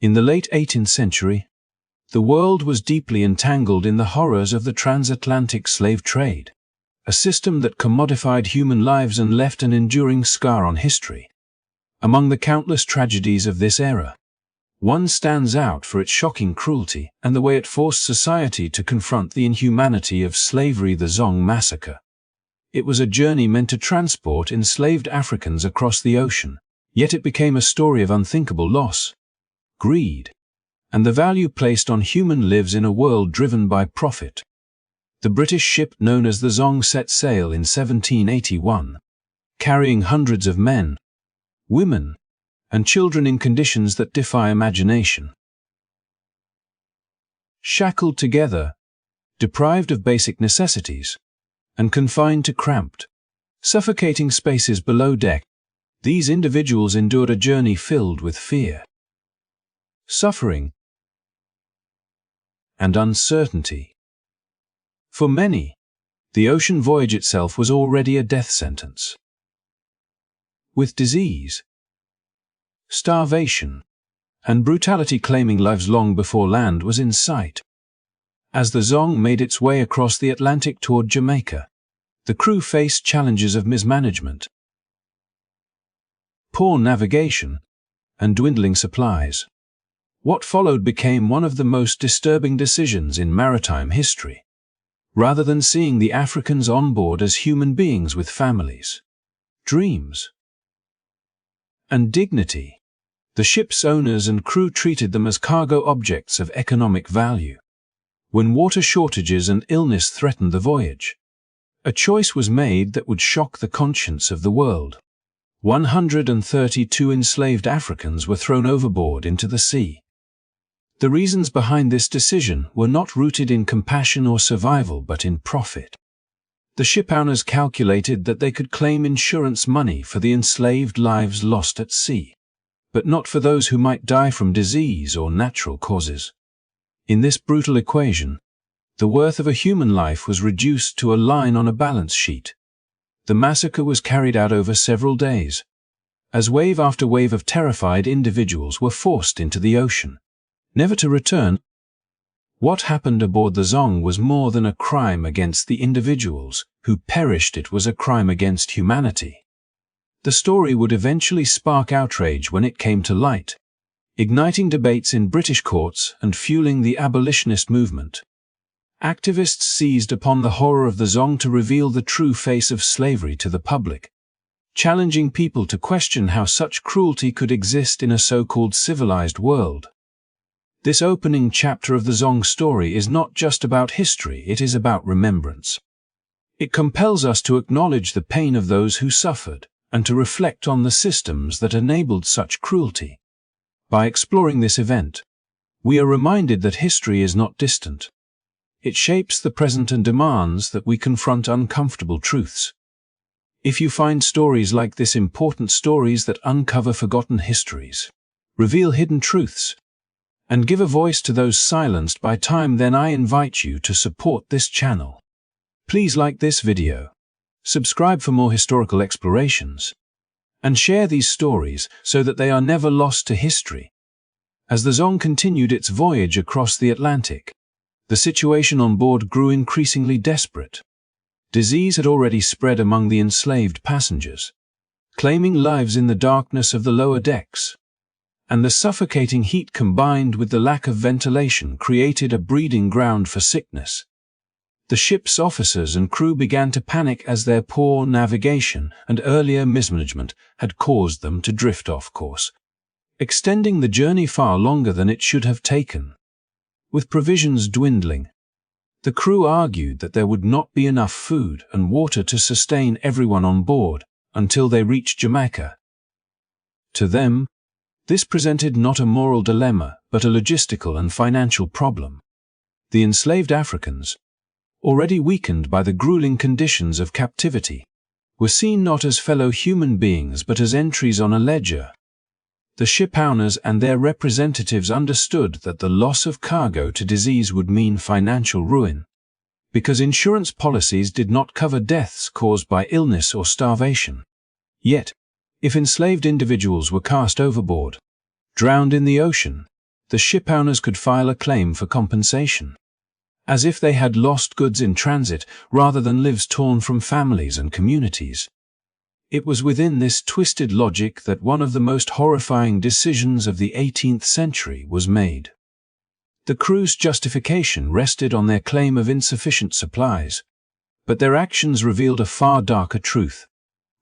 In the late 18th century, the world was deeply entangled in the horrors of the transatlantic slave trade, a system that commodified human lives and left an enduring scar on history. Among the countless tragedies of this era, one stands out for its shocking cruelty and the way it forced society to confront the inhumanity of slavery: the Zong massacre. It was a journey meant to transport enslaved Africans across the ocean, yet it became a story of unthinkable loss, greed, and the value placed on human lives in a world driven by profit. The British ship known as the Zong set sail in 1781, carrying hundreds of men, women, and children in conditions that defy imagination. Shackled together, deprived of basic necessities, and confined to cramped, suffocating spaces below deck, these individuals endured a journey filled with fear, suffering, and uncertainty. For many, the ocean voyage itself was already a death sentence. With disease, starvation, and brutality claiming lives long before land was in sight. As the Zong made its way across the Atlantic toward Jamaica, the crew faced challenges of mismanagement, poor navigation, and dwindling supplies. What followed became one of the most disturbing decisions in maritime history. Rather than seeing the Africans on board as human beings with families, dreams, and dignity, the ship's owners and crew treated them as cargo objects of economic value. When water shortages and illness threatened the voyage, a choice was made that would shock the conscience of the world. 132 enslaved Africans were thrown overboard into the sea. The reasons behind this decision were not rooted in compassion or survival but in profit. The shipowners calculated that they could claim insurance money for the enslaved lives lost at sea, but not for those who might die from disease or natural causes. In this brutal equation, the worth of a human life was reduced to a line on a balance sheet. The massacre was carried out over several days, as wave after wave of terrified individuals were forced into the ocean, never to return. What happened aboard the Zong was more than a crime against the individuals who perished. It was a crime against humanity. The story would eventually spark outrage when it came to light, igniting debates in British courts and fueling the abolitionist movement. Activists seized upon the horror of the Zong to reveal the true face of slavery to the public, challenging people to question how such cruelty could exist in a so-called civilized world. This opening chapter of the Zong story is not just about history, it is about remembrance. It compels us to acknowledge the pain of those who suffered, and to reflect on the systems that enabled such cruelty. By exploring this event, we are reminded that history is not distant. It shapes the present and demands that we confront uncomfortable truths. If you find stories like this, important stories that uncover forgotten histories, reveal hidden truths, and give a voice to those silenced by time, then I invite you to support this channel. Please like this video, subscribe for more historical explorations, and share these stories so that they are never lost to history. As the Zong continued its voyage across the Atlantic, the situation on board grew increasingly desperate. Disease had already spread among the enslaved passengers, claiming lives in the darkness of the lower decks, and the suffocating heat combined with the lack of ventilation created a breeding ground for sickness. The ship's officers and crew began to panic as their poor navigation and earlier mismanagement had caused them to drift off course, extending the journey far longer than it should have taken. With provisions dwindling, the crew argued that there would not be enough food and water to sustain everyone on board until they reached Jamaica. To them, this presented not a moral dilemma but a logistical and financial problem. The enslaved Africans, already weakened by the grueling conditions of captivity, were seen not as fellow human beings but as entries on a ledger. The shipowners and their representatives understood that the loss of cargo to disease would mean financial ruin, because insurance policies did not cover deaths caused by illness or starvation. Yet, if enslaved individuals were cast overboard, drowned in the ocean, the shipowners could file a claim for compensation, as if they had lost goods in transit rather than lives torn from families and communities. It was within this twisted logic that one of the most horrifying decisions of the 18th century was made. The crew's justification rested on their claim of insufficient supplies, but their actions revealed a far darker truth.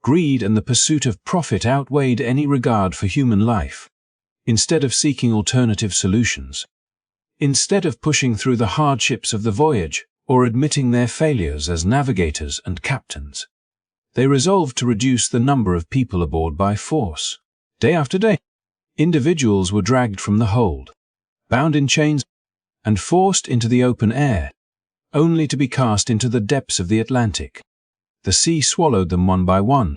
Greed and the pursuit of profit outweighed any regard for human life. Instead of seeking alternative solutions, instead of pushing through the hardships of the voyage or admitting their failures as navigators and captains, they resolved to reduce the number of people aboard by force. Day after day, individuals were dragged from the hold, bound in chains, and forced into the open air, only to be cast into the depths of the Atlantic. The sea swallowed them one by one,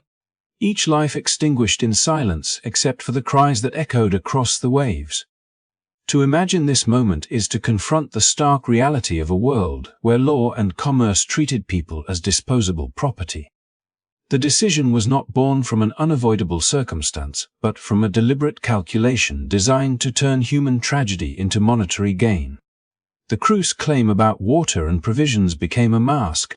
each life extinguished in silence except for the cries that echoed across the waves. To imagine this moment is to confront the stark reality of a world where law and commerce treated people as disposable property. The decision was not born from an unavoidable circumstance, but from a deliberate calculation designed to turn human tragedy into monetary gain. The crew's claim about water and provisions became a mask,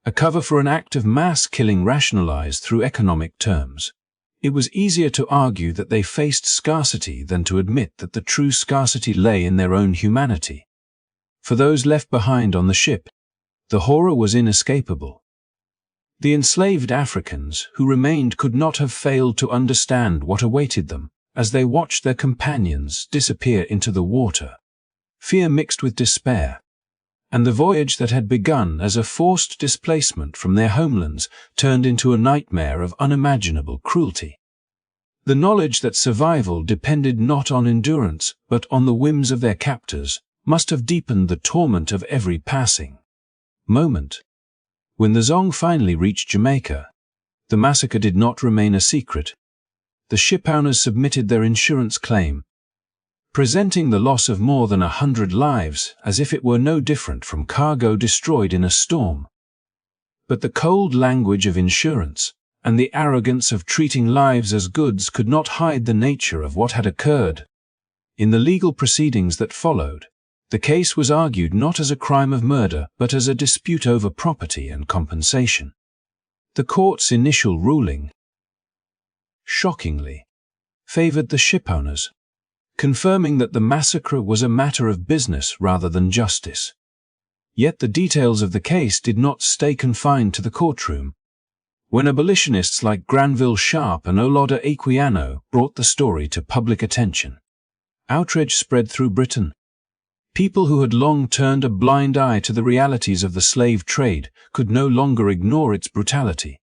a cover for an act of mass killing rationalized through economic terms. It was easier to argue that they faced scarcity than to admit that the true scarcity lay in their own humanity. For those left behind on the ship, the horror was inescapable. The enslaved Africans who remained could not have failed to understand what awaited them as they watched their companions disappear into the water. Fear mixed with despair, and the voyage that had begun as a forced displacement from their homelands turned into a nightmare of unimaginable cruelty. The knowledge that survival depended not on endurance but on the whims of their captors must have deepened the torment of every passing moment. When the Zong finally reached Jamaica, the massacre did not remain a secret. The shipowners submitted their insurance claim, presenting the loss of more than 100 lives as if it were no different from cargo destroyed in a storm. But the cold language of insurance and the arrogance of treating lives as goods could not hide the nature of what had occurred. In the legal proceedings that followed, the case was argued not as a crime of murder but as a dispute over property and compensation. The court's initial ruling, shockingly, favored the shipowners, confirming that the massacre was a matter of business rather than justice. Yet the details of the case did not stay confined to the courtroom. When abolitionists like Granville and Olaudah Equiano brought the story to public attention, outrage spread through Britain. People who had long turned a blind eye to the realities of the slave trade could no longer ignore its brutality.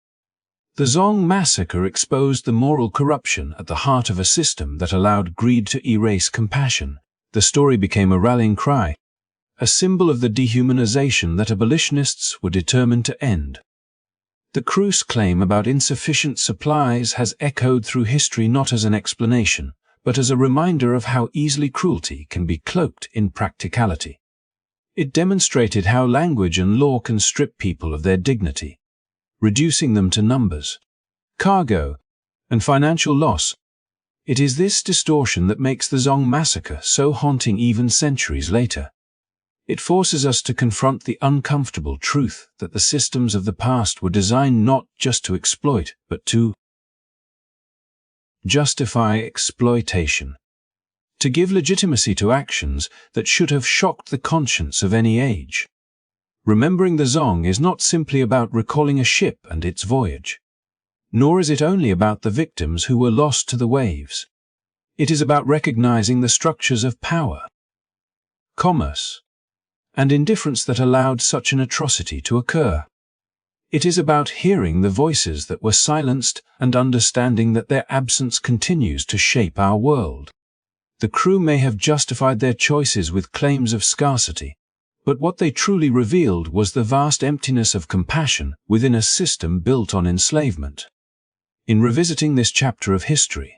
The Zong massacre exposed the moral corruption at the heart of a system that allowed greed to erase compassion. The story became a rallying cry, a symbol of the dehumanization that abolitionists were determined to end. The crew's claim about insufficient supplies has echoed through history not as an explanation, but as a reminder of how easily cruelty can be cloaked in practicality. It demonstrated how language and law can strip people of their dignity, reducing them to numbers, cargo, and financial loss. It is this distortion that makes the Zong massacre so haunting even centuries later. It forces us to confront the uncomfortable truth that the systems of the past were designed not just to exploit, but to justify exploitation, to give legitimacy to actions that should have shocked the conscience of any age. Remembering the Zong is not simply about recalling a ship and its voyage, nor is it only about the victims who were lost to the waves. It is about recognizing the structures of power, commerce, and indifference that allowed such an atrocity to occur. It is about hearing the voices that were silenced and understanding that their absence continues to shape our world. The crew may have justified their choices with claims of scarcity, but what they truly revealed was the vast emptiness of compassion within a system built on enslavement. In revisiting this chapter of history,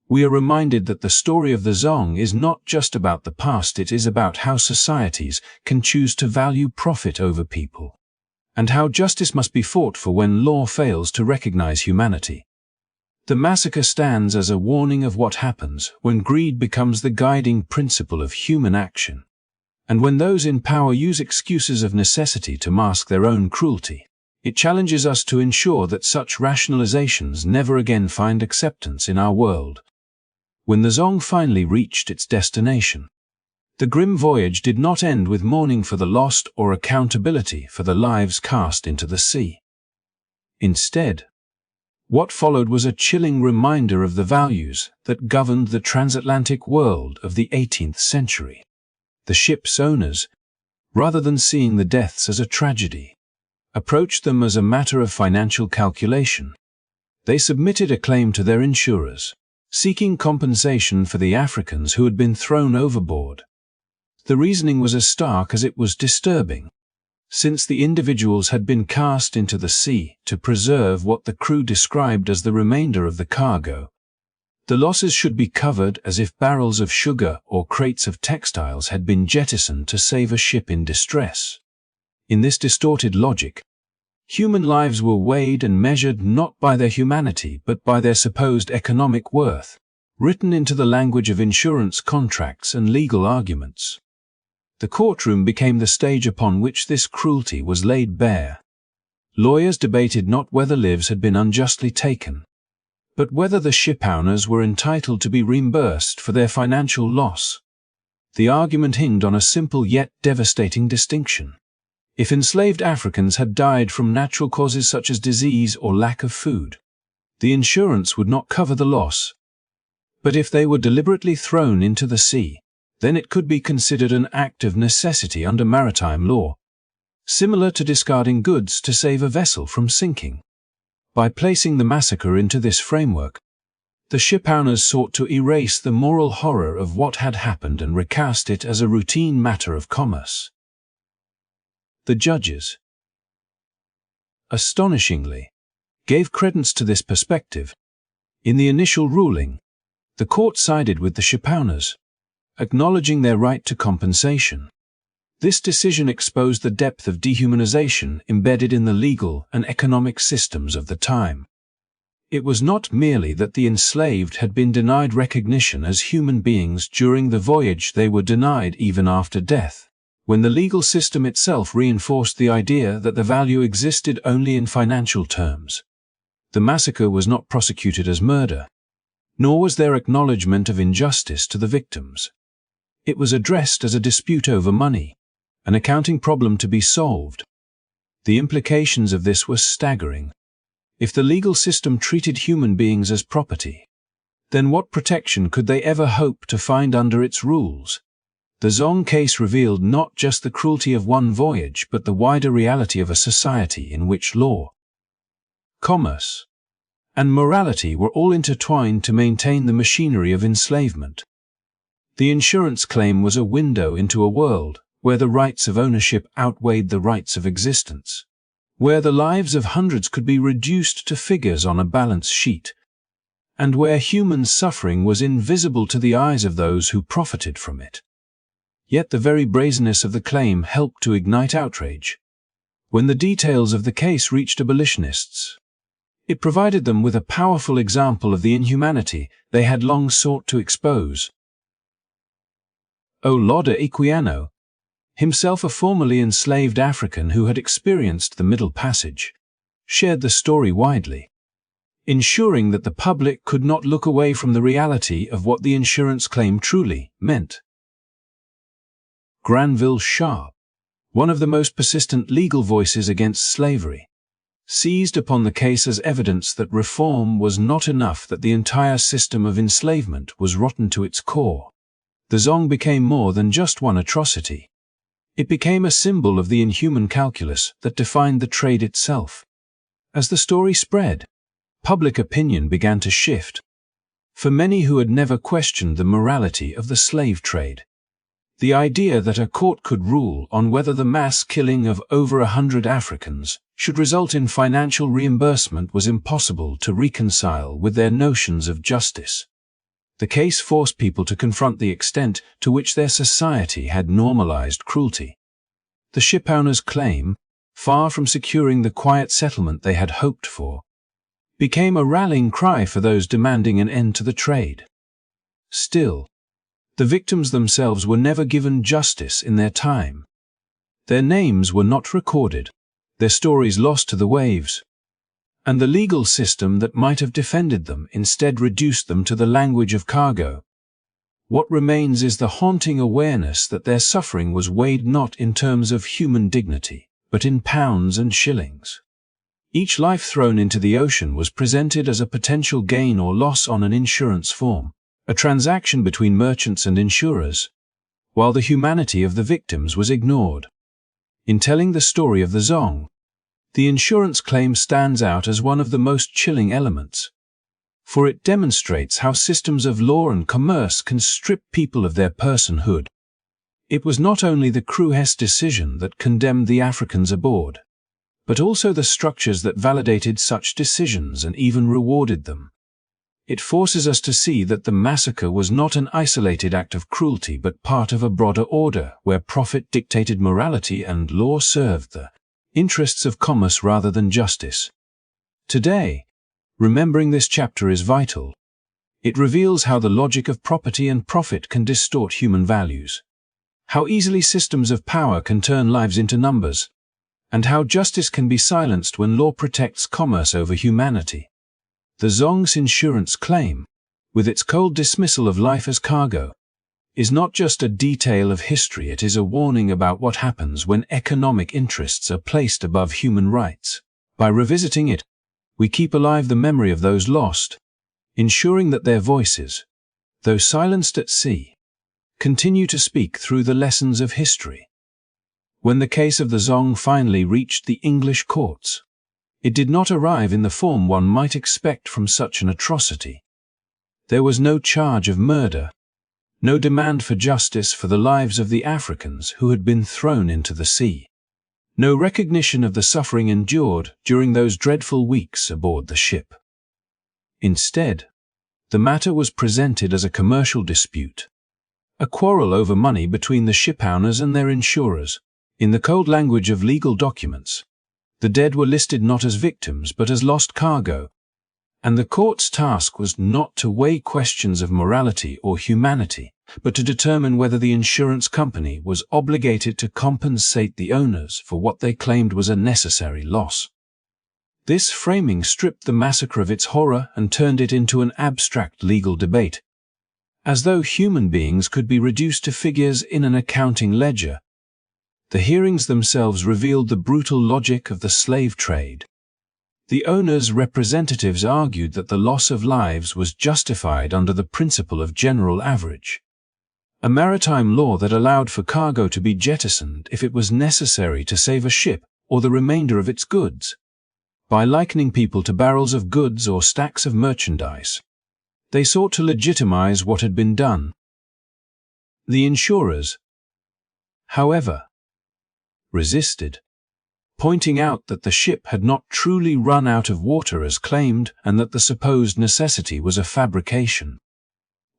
we are reminded that the story of the Zong is not just about the past, it is about how societies can choose to value profit over people, and how justice must be fought for when law fails to recognize humanity. The massacre stands as a warning of what happens when greed becomes the guiding principle of human action, and when those in power use excuses of necessity to mask their own cruelty. It challenges us to ensure that such rationalizations never again find acceptance in our world. When the Zong finally reached its destination, the grim voyage did not end with mourning for the lost or accountability for the lives cast into the sea. Instead, what followed was a chilling reminder of the values that governed the transatlantic world of the 18th century. The ship's owners, rather than seeing the deaths as a tragedy, approached them as a matter of financial calculation. They submitted a claim to their insurers, seeking compensation for the Africans who had been thrown overboard. The reasoning was as stark as it was disturbing. Since the individuals had been cast into the sea to preserve what the crew described as the remainder of the cargo, the losses should be covered as if barrels of sugar or crates of textiles had been jettisoned to save a ship in distress. In this distorted logic, human lives were weighed and measured not by their humanity but by their supposed economic worth, written into the language of insurance contracts and legal arguments. The courtroom became the stage upon which this cruelty was laid bare. Lawyers debated not whether lives had been unjustly taken, but whether the shipowners were entitled to be reimbursed for their financial loss. The argument hinged on a simple yet devastating distinction. If enslaved Africans had died from natural causes such as disease or lack of food, the insurance would not cover the loss. But if they were deliberately thrown into the sea, then it could be considered an act of necessity under maritime law, similar to discarding goods to save a vessel from sinking. By placing the massacre into this framework, the shipowners sought to erase the moral horror of what had happened and recast it as a routine matter of commerce. The judges, astonishingly, gave credence to this perspective. In the initial ruling, the court sided with the shipowners, acknowledging their right to compensation. This decision exposed the depth of dehumanization embedded in the legal and economic systems of the time. It was not merely that the enslaved had been denied recognition as human beings during the voyage, they were denied even after death, when the legal system itself reinforced the idea that the value existed only in financial terms. The massacre was not prosecuted as murder, nor was there acknowledgement of injustice to the victims. It was addressed as a dispute over money, an accounting problem to be solved. The implications of this were staggering. If the legal system treated human beings as property, then what protection could they ever hope to find under its rules? The Zong case revealed not just the cruelty of one voyage but the wider reality of a society in which law, commerce, and morality were all intertwined to maintain the machinery of enslavement. The insurance claim was a window into a world where the rights of ownership outweighed the rights of existence, where the lives of hundreds could be reduced to figures on a balance sheet, and where human suffering was invisible to the eyes of those who profited from it. Yet the very brazenness of the claim helped to ignite outrage. When the details of the case reached abolitionists, it provided them with a powerful example of the inhumanity they had long sought to expose. Olaudah Equiano, himself a formerly enslaved African who had experienced the Middle Passage, shared the story widely, ensuring that the public could not look away from the reality of what the insurance claim truly meant. Granville, one of the most persistent legal voices against slavery, seized upon the case as evidence that reform was not enough, that the entire system of enslavement was rotten to its core. The Zong became more than just one atrocity. It became a symbol of the inhuman calculus that defined the trade itself. As the story spread, public opinion began to shift. For many who had never questioned the morality of the slave trade, the idea that a court could rule on whether the mass killing of over 100 Africans should result in financial reimbursement was impossible to reconcile with their notions of justice. The case forced people to confront the extent to which their society had normalized cruelty. The shipowners' claim, far from securing the quiet settlement they had hoped for, became a rallying cry for those demanding an end to the trade. Still, the victims themselves were never given justice in their time. Their names were not recorded, their stories lost to the waves, and the legal system that might have defended them instead reduced them to the language of cargo. What remains is the haunting awareness that their suffering was weighed not in terms of human dignity, but in pounds and shillings. Each life thrown into the ocean was presented as a potential gain or loss on an insurance form, a transaction between merchants and insurers, while the humanity of the victims was ignored. In telling the story of the Zong, the insurance claim stands out as one of the most chilling elements, for it demonstrates how systems of law and commerce can strip people of their personhood. It was not only the crew's decision that condemned the Africans aboard, but also the structures that validated such decisions and even rewarded them. It forces us to see that the massacre was not an isolated act of cruelty but part of a broader order where profit dictated morality and law served the interests of commerce rather than justice. Today, remembering this chapter is vital. It reveals how the logic of property and profit can distort human values, how easily systems of power can turn lives into numbers, and how justice can be silenced when law protects commerce over humanity. The Zong's insurance claim, with its cold dismissal of life as cargo, is not just a detail of history, it is a warning about what happens when economic interests are placed above human rights. By revisiting it, we keep alive the memory of those lost, ensuring that their voices, though silenced at sea, continue to speak through the lessons of history. When the case of the Zong finally reached the English courts, it did not arrive in the form one might expect from such an atrocity. There was no charge of murder, no demand for justice for the lives of the Africans who had been thrown into the sea, no recognition of the suffering endured during those dreadful weeks aboard the ship. Instead, the matter was presented as a commercial dispute, a quarrel over money between the shipowners and their insurers. In the cold language of legal documents, the dead were listed not as victims but as lost cargo, and the court's task was not to weigh questions of morality or humanity, but to determine whether the insurance company was obligated to compensate the owners for what they claimed was a necessary loss. This framing stripped the massacre of its horror and turned it into an abstract legal debate, as though human beings could be reduced to figures in an accounting ledger. The hearings themselves revealed the brutal logic of the slave trade. The owners' representatives argued that the loss of lives was justified under the principle of general average, a maritime law that allowed for cargo to be jettisoned if it was necessary to save a ship or the remainder of its goods. By likening people to barrels of goods or stacks of merchandise, they sought to legitimize what had been done. The insurers, however, resisted, pointing out that the ship had not truly run out of water as claimed and that the supposed necessity was a fabrication.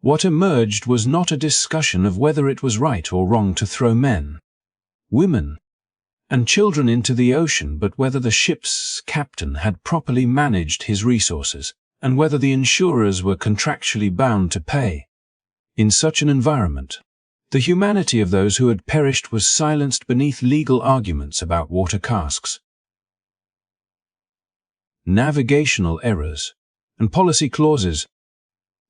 What emerged was not a discussion of whether it was right or wrong to throw men, women, and children into the ocean, but whether the ship's captain had properly managed his resources and whether the insurers were contractually bound to pay. In such an environment, the humanity of those who had perished was silenced beneath legal arguments about water casks, navigational errors, and policy clauses.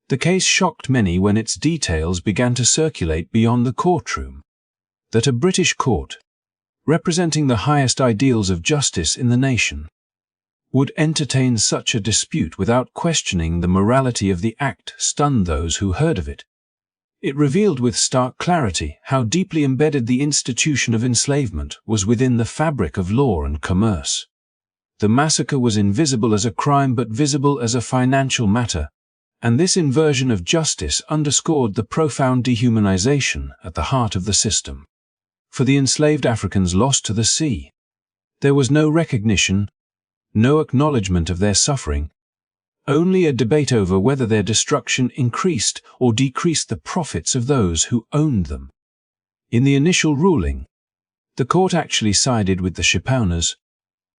The case shocked many when its details began to circulate beyond the courtroom. That a British court, representing the highest ideals of justice in the nation, would entertain such a dispute without questioning the morality of the act stunned those who heard of it. It revealed with stark clarity how deeply embedded the institution of enslavement was within the fabric of law and commerce. The massacre was invisible as a crime but visible as a financial matter, and this inversion of justice underscored the profound dehumanization at the heart of the system. For the enslaved Africans lost to the sea, there was no recognition, no acknowledgement of their suffering, only a debate over whether their destruction increased or decreased the profits of those who owned them. In the initial ruling, the court actually sided with the shipowners,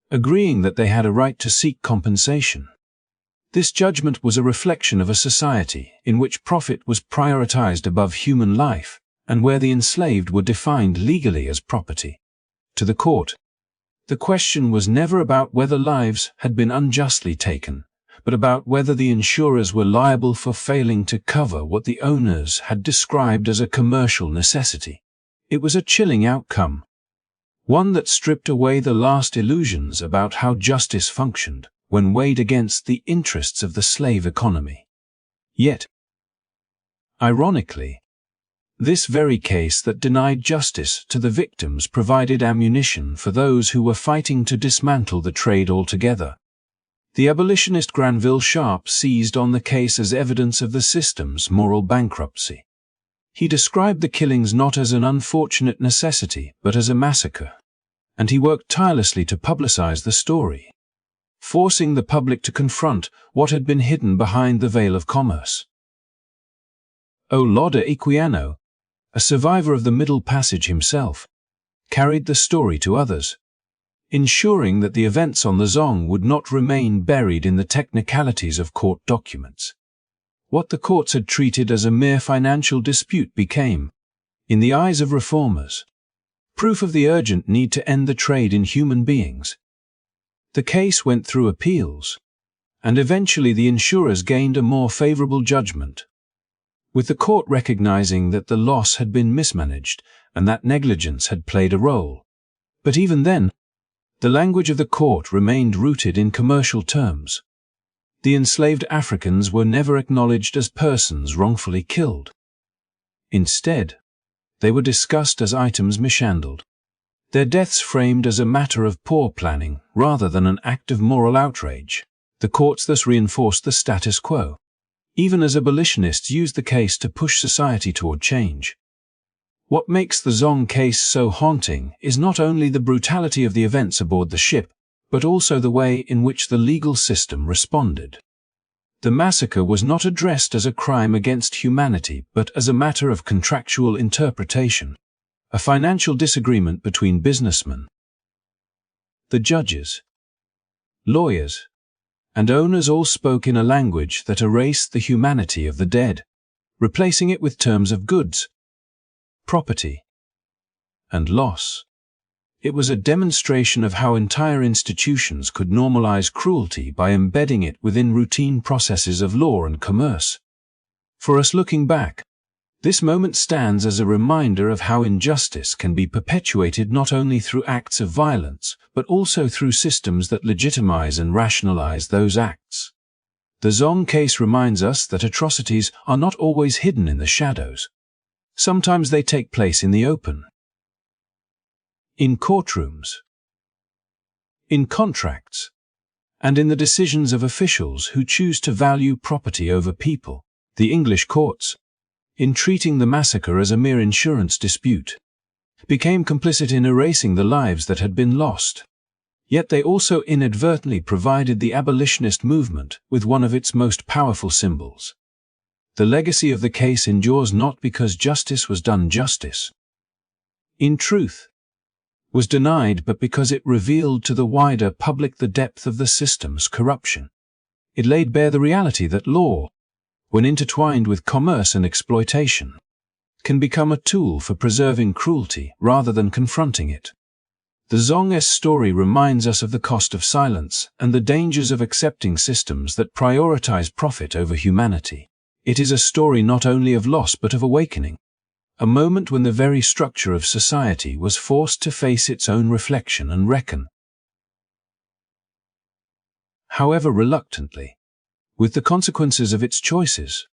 agreeing that they had a right to seek compensation. This judgment was a reflection of a society in which profit was prioritized above human life, and where the enslaved were defined legally as property. To the court, the question was never about whether lives had been unjustly taken, but about whether the insurers were liable for failing to cover what the owners had described as a commercial necessity. It was a chilling outcome, one that stripped away the last illusions about how justice functioned when weighed against the interests of the slave economy. Yet, ironically, this very case that denied justice to the victims provided ammunition for those who were fighting to dismantle the trade altogether. The abolitionist Granville Sharp seized on the case as evidence of the system's moral bankruptcy. He described the killings not as an unfortunate necessity, but as a massacre, and he worked tirelessly to publicize the story, forcing the public to confront what had been hidden behind the veil of commerce. Olaudah Equiano, a survivor of the Middle Passage himself, carried the story to others, ensuring that the events on the Zong would not remain buried in the technicalities of court documents. What the courts had treated as a mere financial dispute became, in the eyes of reformers, proof of the urgent need to end the trade in human beings. The case went through appeals, and eventually the insurers gained a more favorable judgment, with the court recognizing that the loss had been mismanaged and that negligence had played a role. But even then, the language of the court remained rooted in commercial terms. The enslaved Africans were never acknowledged as persons wrongfully killed. Instead, they were discussed as items mishandled, their deaths framed as a matter of poor planning rather than an act of moral outrage. The courts thus reinforced the status quo, even as abolitionists used the case to push society toward change. What makes the Zong case so haunting is not only the brutality of the events aboard the ship, but also the way in which the legal system responded. The massacre was not addressed as a crime against humanity, but as a matter of contractual interpretation, a financial disagreement between businessmen. The judges, lawyers, and owners all spoke in a language that erased the humanity of the dead, replacing it with terms of goods, property, and loss. It was a demonstration of how entire institutions could normalize cruelty by embedding it within routine processes of law and commerce. For us looking back, this moment stands as a reminder of how injustice can be perpetuated not only through acts of violence, but also through systems that legitimize and rationalize those acts. The Zong case reminds us that atrocities are not always hidden in the shadows. Sometimes they take place in the open. In courtrooms, in contracts, and in the decisions of officials who choose to value property over people. The English courts, in treating the massacre as a mere insurance dispute, became complicit in erasing the lives that had been lost. Yet they also inadvertently provided the abolitionist movement with one of its most powerful symbols. The legacy of the case endures not because justice was done justice, in truth, was denied, but because it revealed to the wider public the depth of the system's corruption. It laid bare the reality that law, when intertwined with commerce and exploitation, can become a tool for preserving cruelty rather than confronting it. The Zong's story reminds us of the cost of silence and the dangers of accepting systems that prioritize profit over humanity. It is a story not only of loss but of awakening, a moment when the very structure of society was forced to face its own reflection and reckon, however reluctantly, with the consequences of its choices.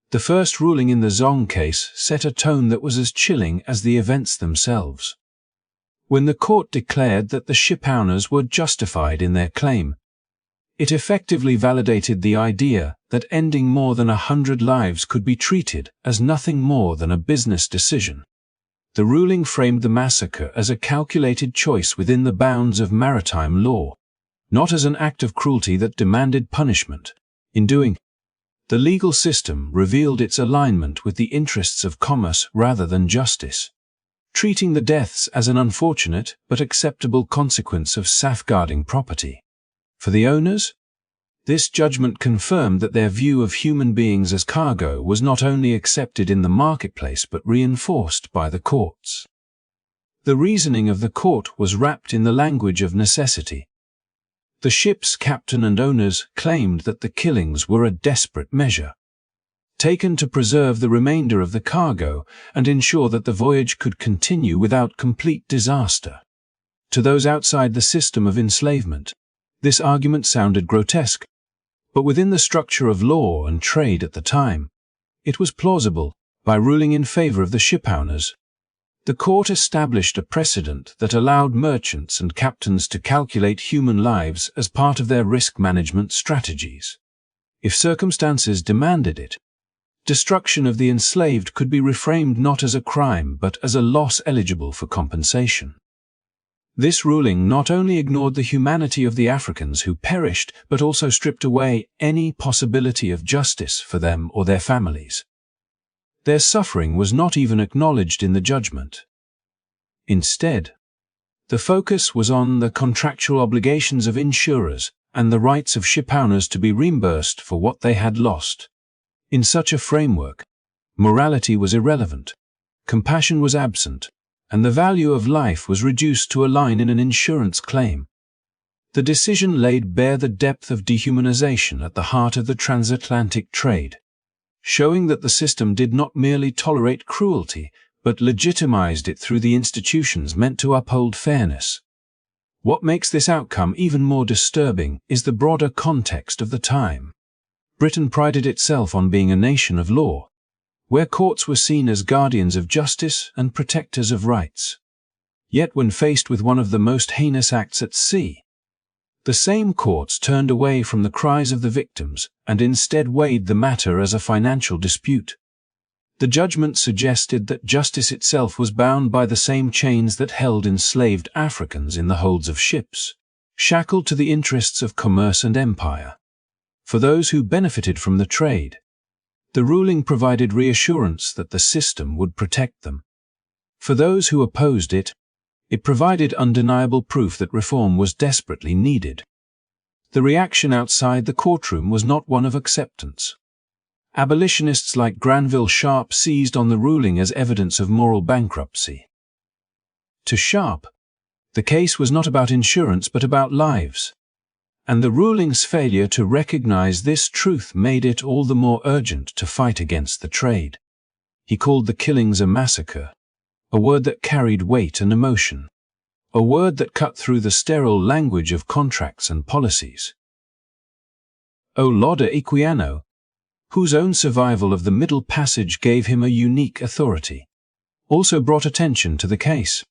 The first ruling in the Zong case set a tone that was as chilling as the events themselves. When the court declared that the shipowners were justified in their claim, it effectively validated the idea that ending more than 100 lives could be treated as nothing more than a business decision. The ruling framed the massacre as a calculated choice within the bounds of maritime law, not as an act of cruelty that demanded punishment. In doing, the legal system revealed its alignment with the interests of commerce rather than justice, treating the deaths as an unfortunate but acceptable consequence of safeguarding property. For the owners, This judgment confirmed that their view of human beings as cargo was not only accepted in the marketplace but reinforced by the courts. The reasoning of the court was wrapped in the language of necessity. The ship's captain and owners claimed that the killings were a desperate measure, taken to preserve the remainder of the cargo and ensure that the voyage could continue without complete disaster. To those outside the system of enslavement, this argument sounded grotesque, but within the structure of law and trade at the time, it was plausible. By ruling in favor of the shipowners, the court established a precedent that allowed merchants and captains to calculate human lives as part of their risk management strategies. If circumstances demanded it, destruction of the enslaved could be reframed not as a crime but as a loss eligible for compensation. This ruling not only ignored the humanity of the Africans who perished, but also stripped away any possibility of justice for them or their families. Their suffering was not even acknowledged in the judgment. Instead, the focus was on the contractual obligations of insurers and the rights of shipowners to be reimbursed for what they had lost. In such a framework, morality was irrelevant, compassion was absent, and the value of life was reduced to a line in an insurance claim. The decision laid bare the depth of dehumanization at the heart of the transatlantic trade, showing that the system did not merely tolerate cruelty, but legitimized it through the institutions meant to uphold fairness. What makes this outcome even more disturbing is the broader context of the time. Britain prided itself on being a nation of law, where courts were seen as guardians of justice and protectors of rights. Yet when faced with one of the most heinous acts at sea, the same courts turned away from the cries of the victims and instead weighed the matter as a financial dispute. The judgment suggested that justice itself was bound by the same chains that held enslaved Africans in the holds of ships, shackled to the interests of commerce and empire. For those who benefited from the trade, the ruling provided reassurance that the system would protect them. For those who opposed it, it provided undeniable proof that reform was desperately needed. The reaction outside the courtroom was not one of acceptance. Abolitionists like Granville Sharp seized on the ruling as evidence of moral bankruptcy. To Sharp, the case was not about insurance but about lives, and the ruling's failure to recognize this truth made it all the more urgent to fight against the trade. He called the killings a massacre, a word that carried weight and emotion, a word that cut through the sterile language of contracts and policies. Olaudah Equiano, whose own survival of the Middle Passage gave him a unique authority, also brought attention to the case,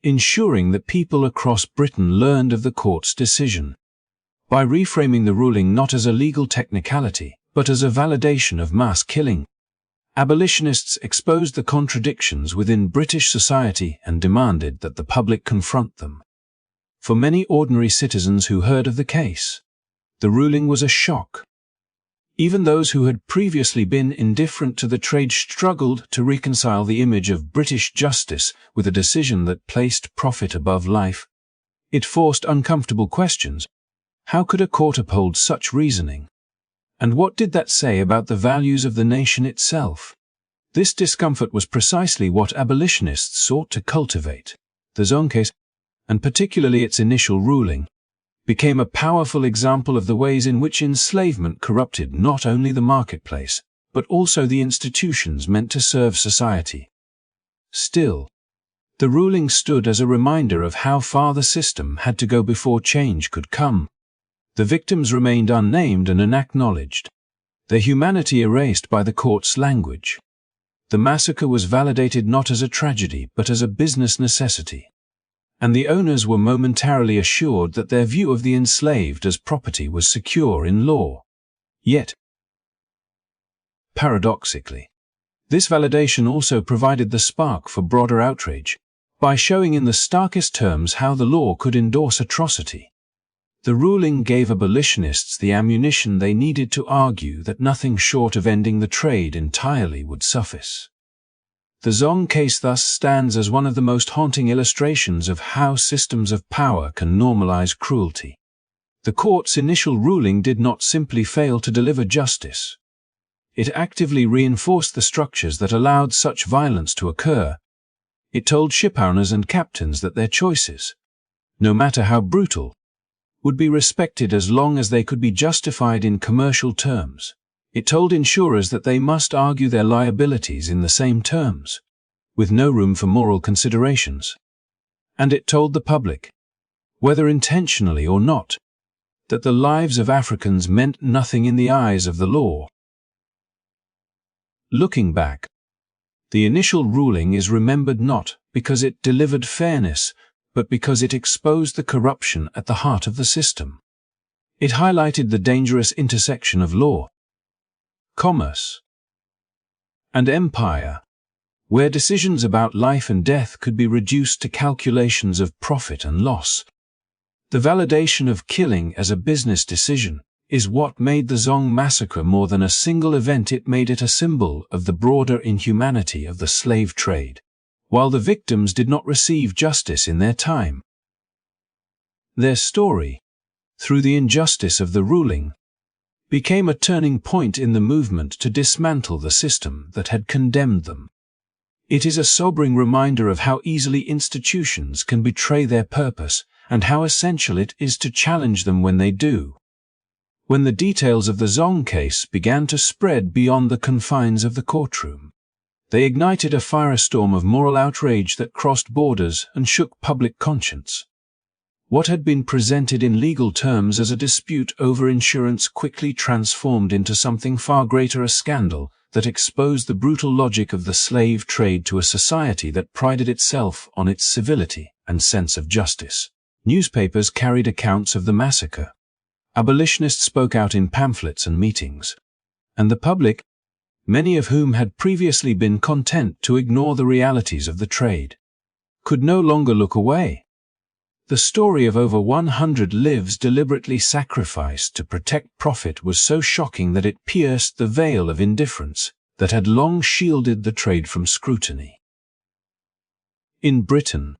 ensuring that people across Britain learned of the court's decision. By reframing the ruling not as a legal technicality, but as a validation of mass killing, abolitionists exposed the contradictions within British society and demanded that the public confront them. For many ordinary citizens who heard of the case, the ruling was a shock. Even those who had previously been indifferent to the trade struggled to reconcile the image of British justice with a decision that placed profit above life. It forced uncomfortable questions. How could a court uphold such reasoning? And what did that say about the values of the nation itself? This discomfort was precisely what abolitionists sought to cultivate. The Zong case, and particularly its initial ruling, became a powerful example of the ways in which enslavement corrupted not only the marketplace, but also the institutions meant to serve society. Still, the ruling stood as a reminder of how far the system had to go before change could come. The victims remained unnamed and unacknowledged, their humanity erased by the court's language. The massacre was validated not as a tragedy but as a business necessity, and the owners were momentarily assured that their view of the enslaved as property was secure in law. Yet, paradoxically, this validation also provided the spark for broader outrage, by showing in the starkest terms how the law could endorse atrocity. The ruling gave abolitionists the ammunition they needed to argue that nothing short of ending the trade entirely would suffice. The Zong case thus stands as one of the most haunting illustrations of how systems of power can normalize cruelty. The court's initial ruling did not simply fail to deliver justice. It actively reinforced the structures that allowed such violence to occur. It told shipowners and captains that their choices, no matter how brutal, would be respected as long as they could be justified in commercial terms. It told insurers that they must argue their liabilities in the same terms, with no room for moral considerations. And it told the public, whether intentionally or not, that the lives of Africans meant nothing in the eyes of the law. Looking back, the initial ruling is remembered not because it delivered fairness, but because it exposed the corruption at the heart of the system. It highlighted the dangerous intersection of law, commerce, and empire, where decisions about life and death could be reduced to calculations of profit and loss. The validation of killing as a business decision is what made the Zong massacre more than a single event. It made it a symbol of the broader inhumanity of the slave trade, while the victims did not receive justice in their time. Their story, through the injustice of the ruling, became a turning point in the movement to dismantle the system that had condemned them. It is a sobering reminder of how easily institutions can betray their purpose and how essential it is to challenge them when they do. When the details of the Zong case began to spread beyond the confines of the courtroom, they ignited a firestorm of moral outrage that crossed borders and shook public conscience. What had been presented in legal terms as a dispute over insurance quickly transformed into something far greater, a scandal that exposed the brutal logic of the slave trade to a society that prided itself on its civility and sense of justice. Newspapers carried accounts of the massacre. Abolitionists spoke out in pamphlets and meetings. And the public, many of whom had previously been content to ignore the realities of the trade, could no longer look away. The story of over 100 lives deliberately sacrificed to protect profit was so shocking that it pierced the veil of indifference that had long shielded the trade from scrutiny. In Britain,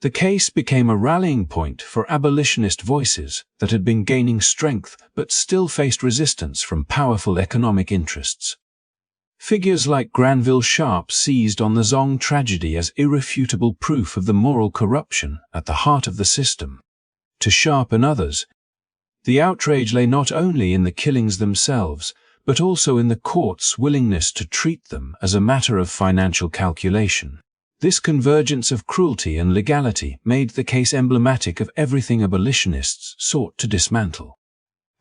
the case became a rallying point for abolitionist voices that had been gaining strength but still faced resistance from powerful economic interests. Figures like Granville Sharp seized on the Zong tragedy as irrefutable proof of the moral corruption at the heart of the system. To Sharp and others, the outrage lay not only in the killings themselves, but also in the court's willingness to treat them as a matter of financial calculation. This convergence of cruelty and legality made the case emblematic of everything abolitionists sought to dismantle.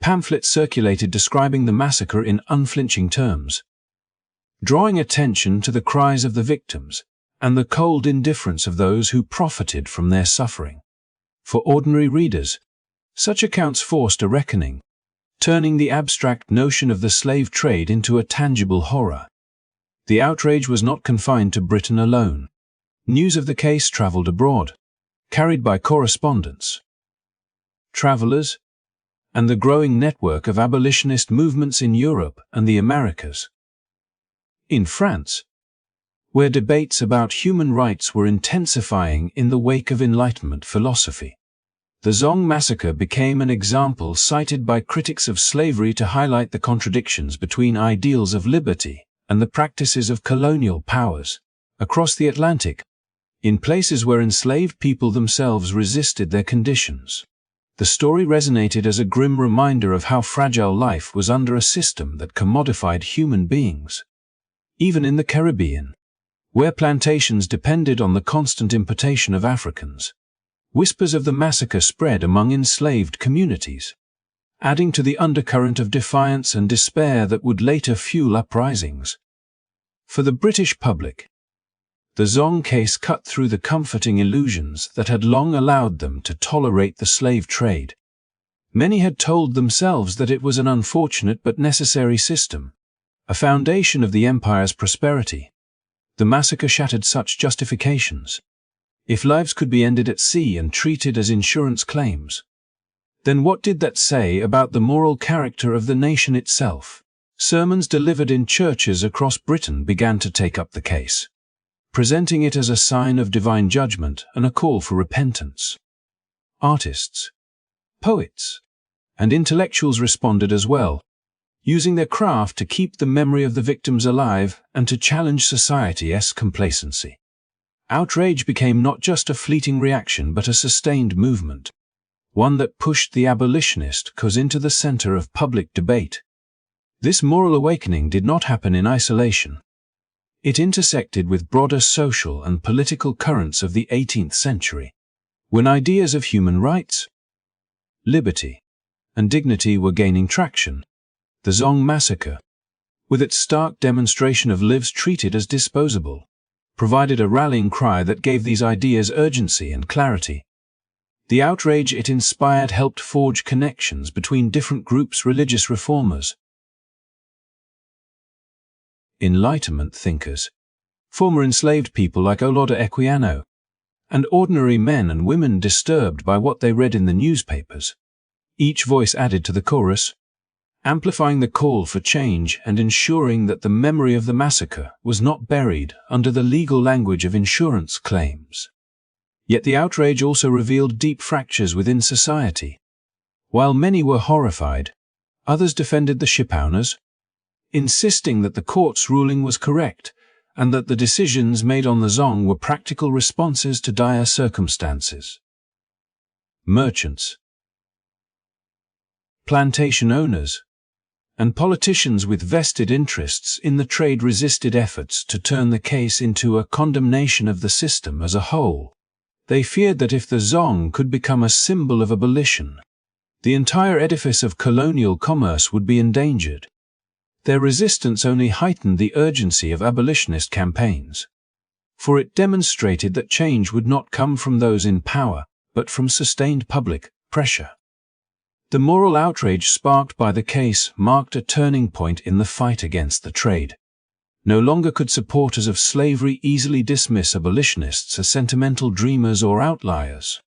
Pamphlets circulated describing the massacre in unflinching terms, drawing attention to the cries of the victims and the cold indifference of those who profited from their suffering. For ordinary readers, such accounts forced a reckoning, turning the abstract notion of the slave trade into a tangible horror. The outrage was not confined to Britain alone. News of the case traveled abroad, carried by correspondents, travelers, and the growing network of abolitionist movements in Europe and the Americas. In France, where debates about human rights were intensifying in the wake of Enlightenment philosophy, the Zong massacre became an example cited by critics of slavery to highlight the contradictions between ideals of liberty and the practices of colonial powers. Across the Atlantic, in places where enslaved people themselves resisted their conditions, the story resonated as a grim reminder of how fragile life was under a system that commodified human beings. Even in the Caribbean, where plantations depended on the constant importation of Africans, whispers of the massacre spread among enslaved communities, adding to the undercurrent of defiance and despair that would later fuel uprisings. For the British public, the Zong case cut through the comforting illusions that had long allowed them to tolerate the slave trade. Many had told themselves that it was an unfortunate but necessary system, a foundation of the empire's prosperity. The massacre shattered such justifications. If lives could be ended at sea and treated as insurance claims, then what did that say about the moral character of the nation itself? Sermons delivered in churches across Britain began to take up the case, presenting it as a sign of divine judgment and a call for repentance. Artists, poets, And intellectuals responded as well, using their craft to keep the memory of the victims alive and to challenge society's complacency. Outrage became not just a fleeting reaction but a sustained movement, one that pushed the abolitionist cause into the center of public debate. This moral awakening did not happen in isolation. It intersected with broader social and political currents of the 18th century, when ideas of human rights, liberty, and dignity were gaining traction. The Zong massacre, with its stark demonstration of lives treated as disposable, provided a rallying cry that gave these ideas urgency and clarity. The outrage it inspired helped forge connections between different groups, religious reformers, Enlightenment thinkers, former enslaved people like Olaudah Equiano, and ordinary men and women disturbed by what they read in the newspapers. Each voice added to the chorus, amplifying the call for change and ensuring that the memory of the massacre was not buried under the legal language of insurance claims. Yet the outrage also revealed deep fractures within society. While many were horrified, others defended the shipowners, insisting that the court's ruling was correct and that the decisions made on the Zong were practical responses to dire circumstances. Merchants, plantation owners, and politicians with vested interests in the trade resisted efforts to turn the case into a condemnation of the system as a whole. They feared that if the Zong could become a symbol of abolition, the entire edifice of colonial commerce would be endangered. Their resistance only heightened the urgency of abolitionist campaigns, for it demonstrated that change would not come from those in power, but from sustained public pressure. The moral outrage sparked by the case marked a turning point in the fight against the trade. No longer could supporters of slavery easily dismiss abolitionists as sentimental dreamers or outliers.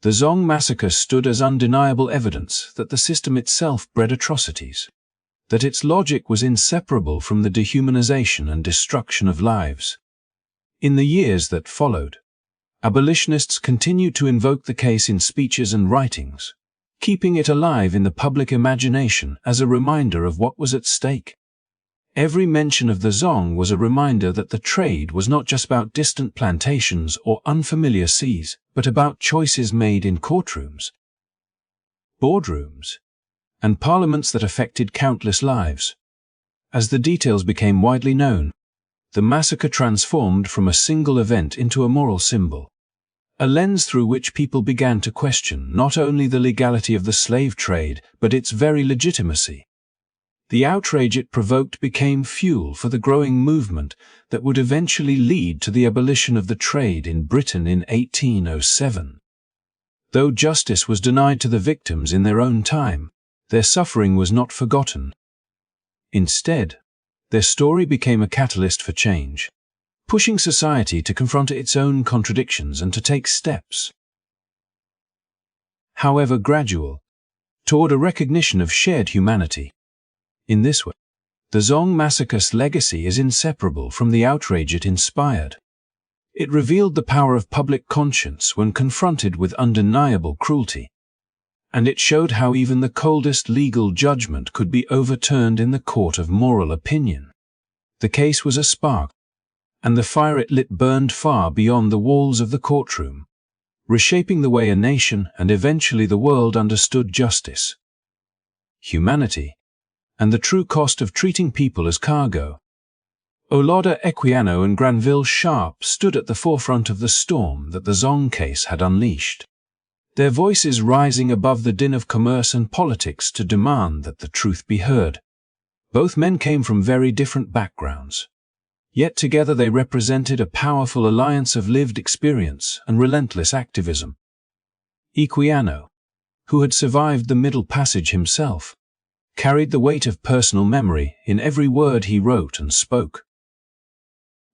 The Zong massacre stood as undeniable evidence that the system itself bred atrocities, that its logic was inseparable from the dehumanization and destruction of lives. In the years that followed, abolitionists continued to invoke the case in speeches and writings, keeping it alive in the public imagination as a reminder of what was at stake. Every mention of the Zong was a reminder that the trade was not just about distant plantations or unfamiliar seas, but about choices made in courtrooms, boardrooms, and parliaments that affected countless lives. As the details became widely known, the massacre transformed from a single event into a moral symbol, a lens through which people began to question not only the legality of the slave trade, but its very legitimacy. The outrage it provoked became fuel for the growing movement that would eventually lead to the abolition of the trade in Britain in 1807. Though justice was denied to the victims in their own time, their suffering was not forgotten. Instead, their story became a catalyst for change, pushing society to confront its own contradictions and to take steps, however gradual, toward a recognition of shared humanity. In this way, the Zong massacre's legacy is inseparable from the outrage it inspired. It revealed the power of public conscience when confronted with undeniable cruelty, and it showed how even the coldest legal judgment could be overturned in the court of moral opinion. The case was a spark, and the fire it lit burned far beyond the walls of the courtroom, reshaping the way a nation and eventually the world understood justice, humanity, and the true cost of treating people as cargo. Olaudah, Equiano, and Granville Sharp stood at the forefront of the storm that the Zong case had unleashed, their voices rising above the din of commerce and politics to demand that the truth be heard. Both men came from very different backgrounds, yet together they represented a powerful alliance of lived experience and relentless activism. Equiano, who had survived the Middle Passage himself, carried the weight of personal memory in every word he wrote and spoke,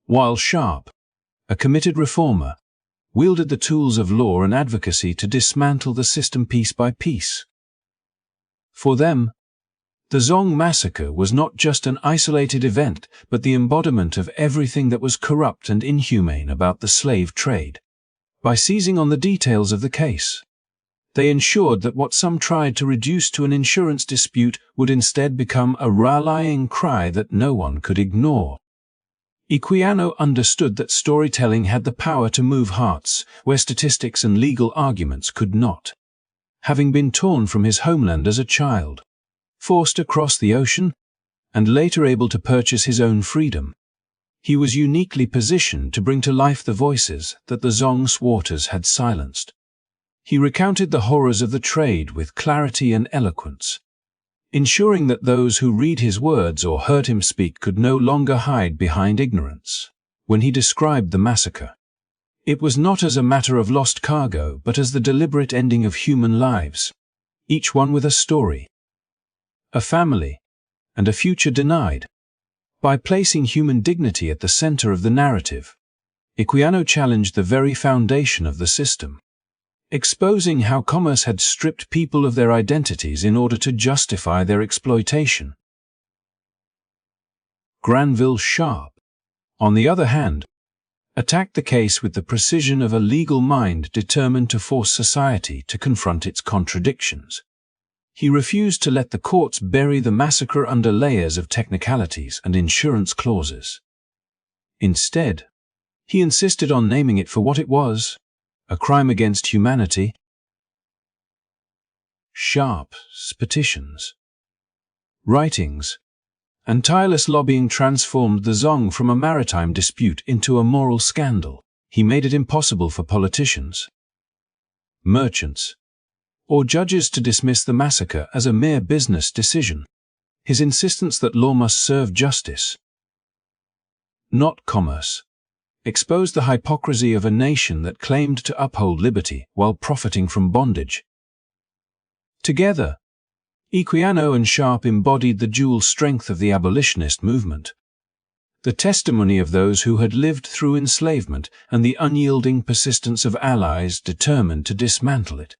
while Sharp, a committed reformer, wielded the tools of law and advocacy to dismantle the system piece by piece. For them, the Zong massacre was not just an isolated event, but the embodiment of everything that was corrupt and inhumane about the slave trade. By seizing on the details of the case, They ensured that what some tried to reduce to an insurance dispute would instead become a rallying cry that no one could ignore. Equiano understood that storytelling had the power to move hearts where statistics and legal arguments could not. Having been torn from his homeland as a child, forced across the ocean, and later able to purchase his own freedom, he was uniquely positioned to bring to life the voices that the Zong waters had silenced. He recounted the horrors of the trade with clarity and eloquence, ensuring that those who read his words or heard him speak could no longer hide behind ignorance. When he described the massacre, it was not as a matter of lost cargo, but as the deliberate ending of human lives, each one with a story, a family, and a future denied. By placing human dignity at the center of the narrative, Equiano challenged the very foundation of the system, exposing how commerce had stripped people of their identities in order to justify their exploitation. Granville Sharp, on the other hand, attacked the case with the precision of a legal mind determined to force society to confront its contradictions. He refused to let the courts bury the massacre under layers of technicalities and insurance clauses. Instead, he insisted on naming it for what it was: a crime against humanity. Sharp's petitions, writings, and tireless lobbying transformed the Zong from a maritime dispute into a moral scandal. He made it impossible for politicians, merchants, or judges to dismiss the massacre as a mere business decision. His insistence that law must serve justice, not commerce, exposed the hypocrisy of a nation that claimed to uphold liberty while profiting from bondage. Together, Equiano and Sharp embodied the dual strength of the abolitionist movement, the testimony of those who had lived through enslavement and the unyielding persistence of allies determined to dismantle it.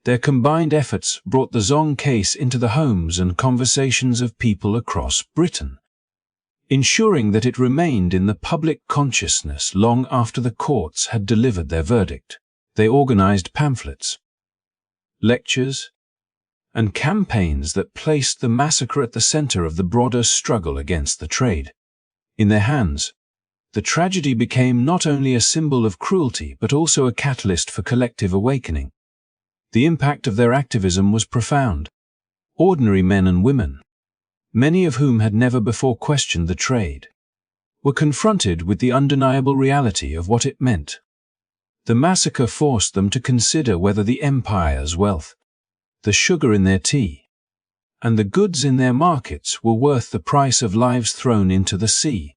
Their combined efforts brought the Zong case into the homes and conversations of people across Britain, ensuring that it remained in the public consciousness long after the courts had delivered their verdict. They organized pamphlets, lectures, and campaigns that placed the massacre at the center of the broader struggle against the trade. In their hands, the tragedy became not only a symbol of cruelty but also a catalyst for collective awakening. The impact of their activism was profound. Ordinary men and women, many of whom had never before questioned the trade, were confronted with the undeniable reality of what it meant. The massacre forced them to consider whether the empire's wealth, the sugar in their tea, and the goods in their markets were worth the price of lives thrown into the sea.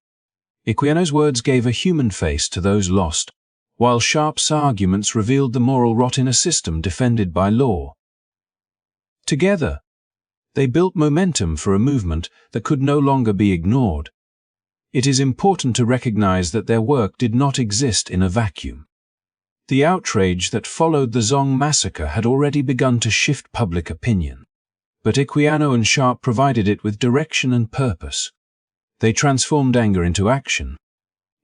Equiano's words gave a human face to those lost, while Sharp's arguments revealed the moral rot in a system defended by law. Together, they built momentum for a movement that could no longer be ignored. It is important to recognize that their work did not exist in a vacuum. The outrage that followed the Zong massacre had already begun to shift public opinion, but Equiano and Sharp provided it with direction and purpose. They transformed anger into action,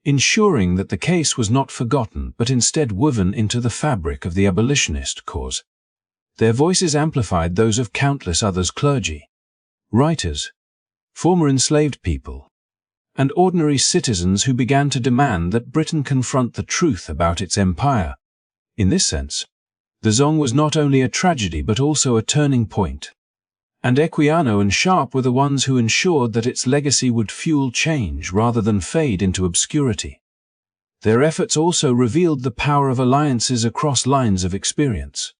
ensuring that the case was not forgotten but instead woven into the fabric of the abolitionist cause. Their voices amplified those of countless others: clergy, writers, former enslaved people, and ordinary citizens who began to demand that Britain confront the truth about its empire. In this sense, the Zong was not only a tragedy but also a turning point, and Equiano and Sharp were the ones who ensured that its legacy would fuel change rather than fade into obscurity. Their efforts also revealed the power of alliances across lines of experience.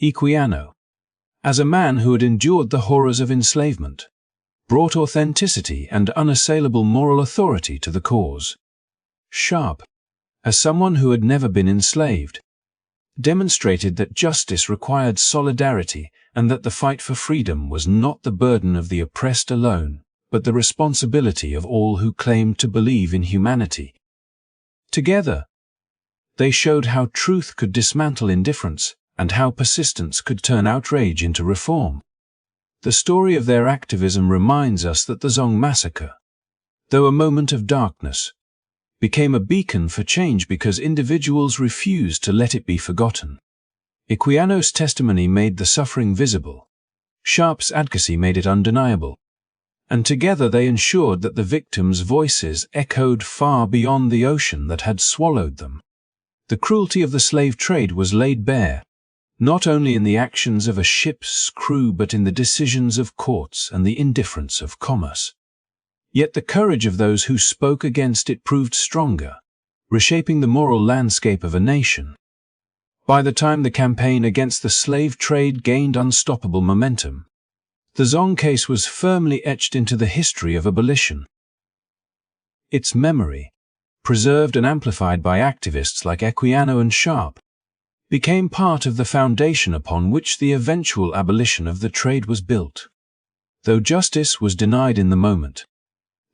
Equiano, as a man who had endured the horrors of enslavement, brought authenticity and unassailable moral authority to the cause. Sharp, as someone who had never been enslaved, demonstrated that justice required solidarity and that the fight for freedom was not the burden of the oppressed alone, but the responsibility of all who claimed to believe in humanity. Together, they showed how truth could dismantle indifference and how persistence could turn outrage into reform. The story of their activism reminds us that the Zong massacre, though a moment of darkness, became a beacon for change because individuals refused to let it be forgotten. Equiano's testimony made the suffering visible. Sharp's advocacy made it undeniable. And together they ensured that the victims' voices echoed far beyond the ocean that had swallowed them. The cruelty of the slave trade was laid bare, not only in the actions of a ship's crew but in the decisions of courts and the indifference of commerce. Yet the courage of those who spoke against it proved stronger, reshaping the moral landscape of a nation. By the time the campaign against the slave trade gained unstoppable momentum, the Zong case was firmly etched into the history of abolition. Its memory, preserved and amplified by activists like Equiano and Sharp, became part of the foundation upon which the eventual abolition of the trade was built. Though justice was denied in the moment,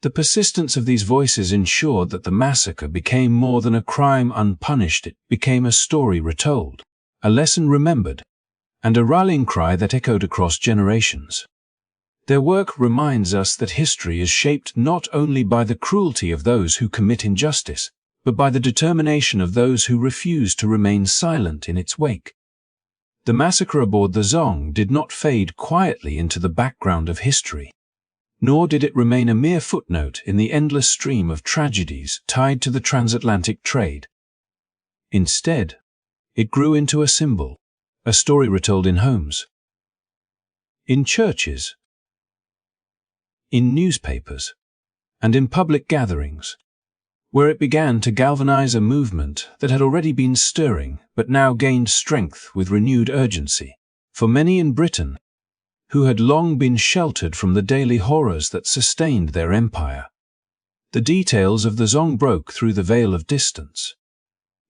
the persistence of these voices ensured that the massacre became more than a crime unpunished. It became a story retold, a lesson remembered, and a rallying cry that echoed across generations. Their work reminds us that history is shaped not only by the cruelty of those who commit injustice, but by the determination of those who refuse to remain silent in its wake. The massacre aboard the Zong did not fade quietly into the background of history, nor did it remain a mere footnote in the endless stream of tragedies tied to the transatlantic trade. Instead, it grew into a symbol, a story retold in homes, in churches, in newspapers, and in public gatherings, where it began to galvanize a movement that had already been stirring but now gained strength with renewed urgency. For many in Britain, who had long been sheltered from the daily horrors that sustained their empire, the details of the Zong broke through the veil of distance.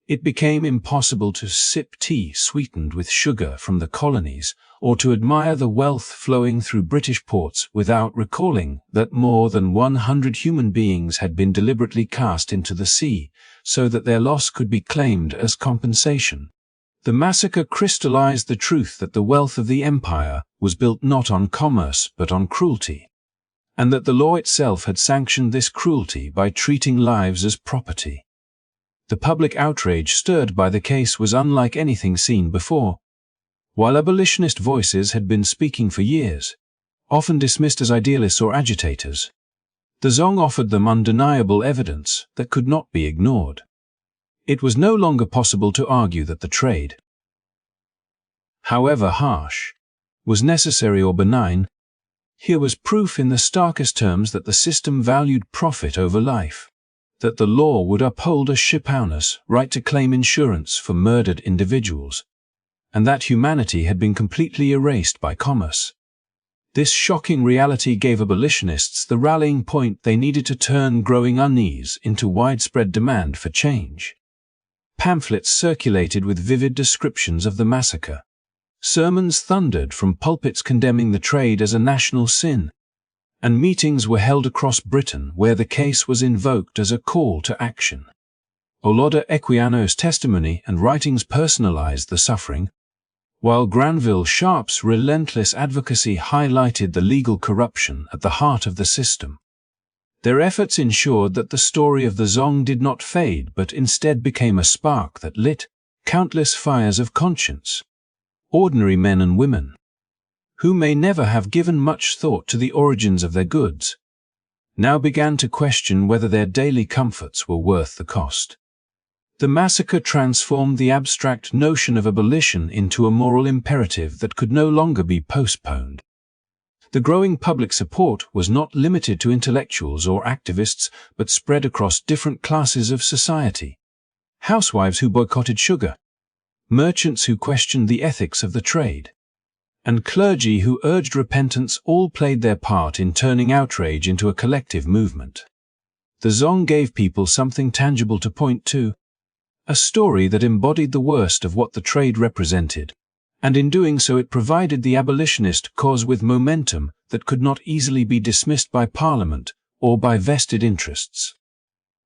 It became impossible to sip tea sweetened with sugar from the colonies or to admire the wealth flowing through British ports without recalling that more than 100 human beings had been deliberately cast into the sea so that their loss could be claimed as compensation. The massacre crystallized the truth that the wealth of the empire was built not on commerce but on cruelty, and that the law itself had sanctioned this cruelty by treating lives as property. The public outrage stirred by the case was unlike anything seen before. While abolitionist voices had been speaking for years, often dismissed as idealists or agitators, the Zong offered them undeniable evidence that could not be ignored. It was no longer possible to argue that the trade, however harsh, was necessary or benign. Here was proof in the starkest terms that the system valued profit over life, that the law would uphold a shipowner's right to claim insurance for murdered individuals, and that humanity had been completely erased by commerce. This shocking reality gave abolitionists the rallying point they needed to turn growing unease into widespread demand for change. Pamphlets circulated with vivid descriptions of the massacre. Sermons thundered from pulpits condemning the trade as a national sin, and meetings were held across Britain where the case was invoked as a call to action. Olaudah Equiano's testimony and writings personalized the suffering, while Granville Sharp's relentless advocacy highlighted the legal corruption at the heart of the system. Their efforts ensured that the story of the Zong did not fade but instead became a spark that lit countless fires of conscience. Ordinary men and women, who may never have given much thought to the origins of their goods, now began to question whether their daily comforts were worth the cost. The massacre transformed the abstract notion of abolition into a moral imperative that could no longer be postponed. The growing public support was not limited to intellectuals or activists, but spread across different classes of society. Housewives who boycotted sugar, merchants who questioned the ethics of the trade, and clergy who urged repentance all played their part in turning outrage into a collective movement. The Zong gave people something tangible to point to, a story that embodied the worst of what the trade represented, and in doing so it provided the abolitionist cause with momentum that could not easily be dismissed by Parliament or by vested interests.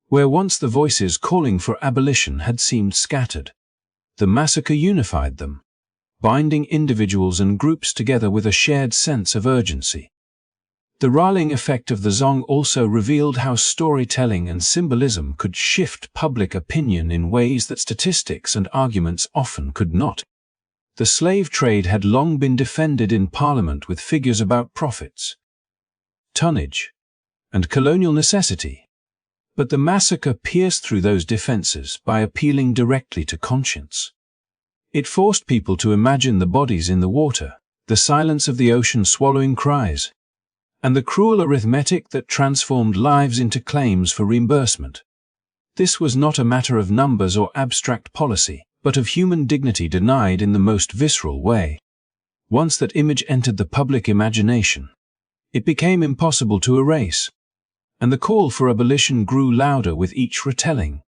Where once the voices calling for abolition had seemed scattered, the massacre unified them, binding individuals and groups together with a shared sense of urgency. The rallying effect of the Zong also revealed how storytelling and symbolism could shift public opinion in ways that statistics and arguments often could not. The slave trade had long been defended in Parliament with figures about profits, tonnage, and colonial necessity. But the massacre pierced through those defenses by appealing directly to conscience. It forced people to imagine the bodies in the water, the silence of the ocean swallowing cries, and the cruel arithmetic that transformed lives into claims for reimbursement. This was not a matter of numbers or abstract policy, but of human dignity denied in the most visceral way. Once that image entered the public imagination, it became impossible to erase, and the call for abolition grew louder with each retelling.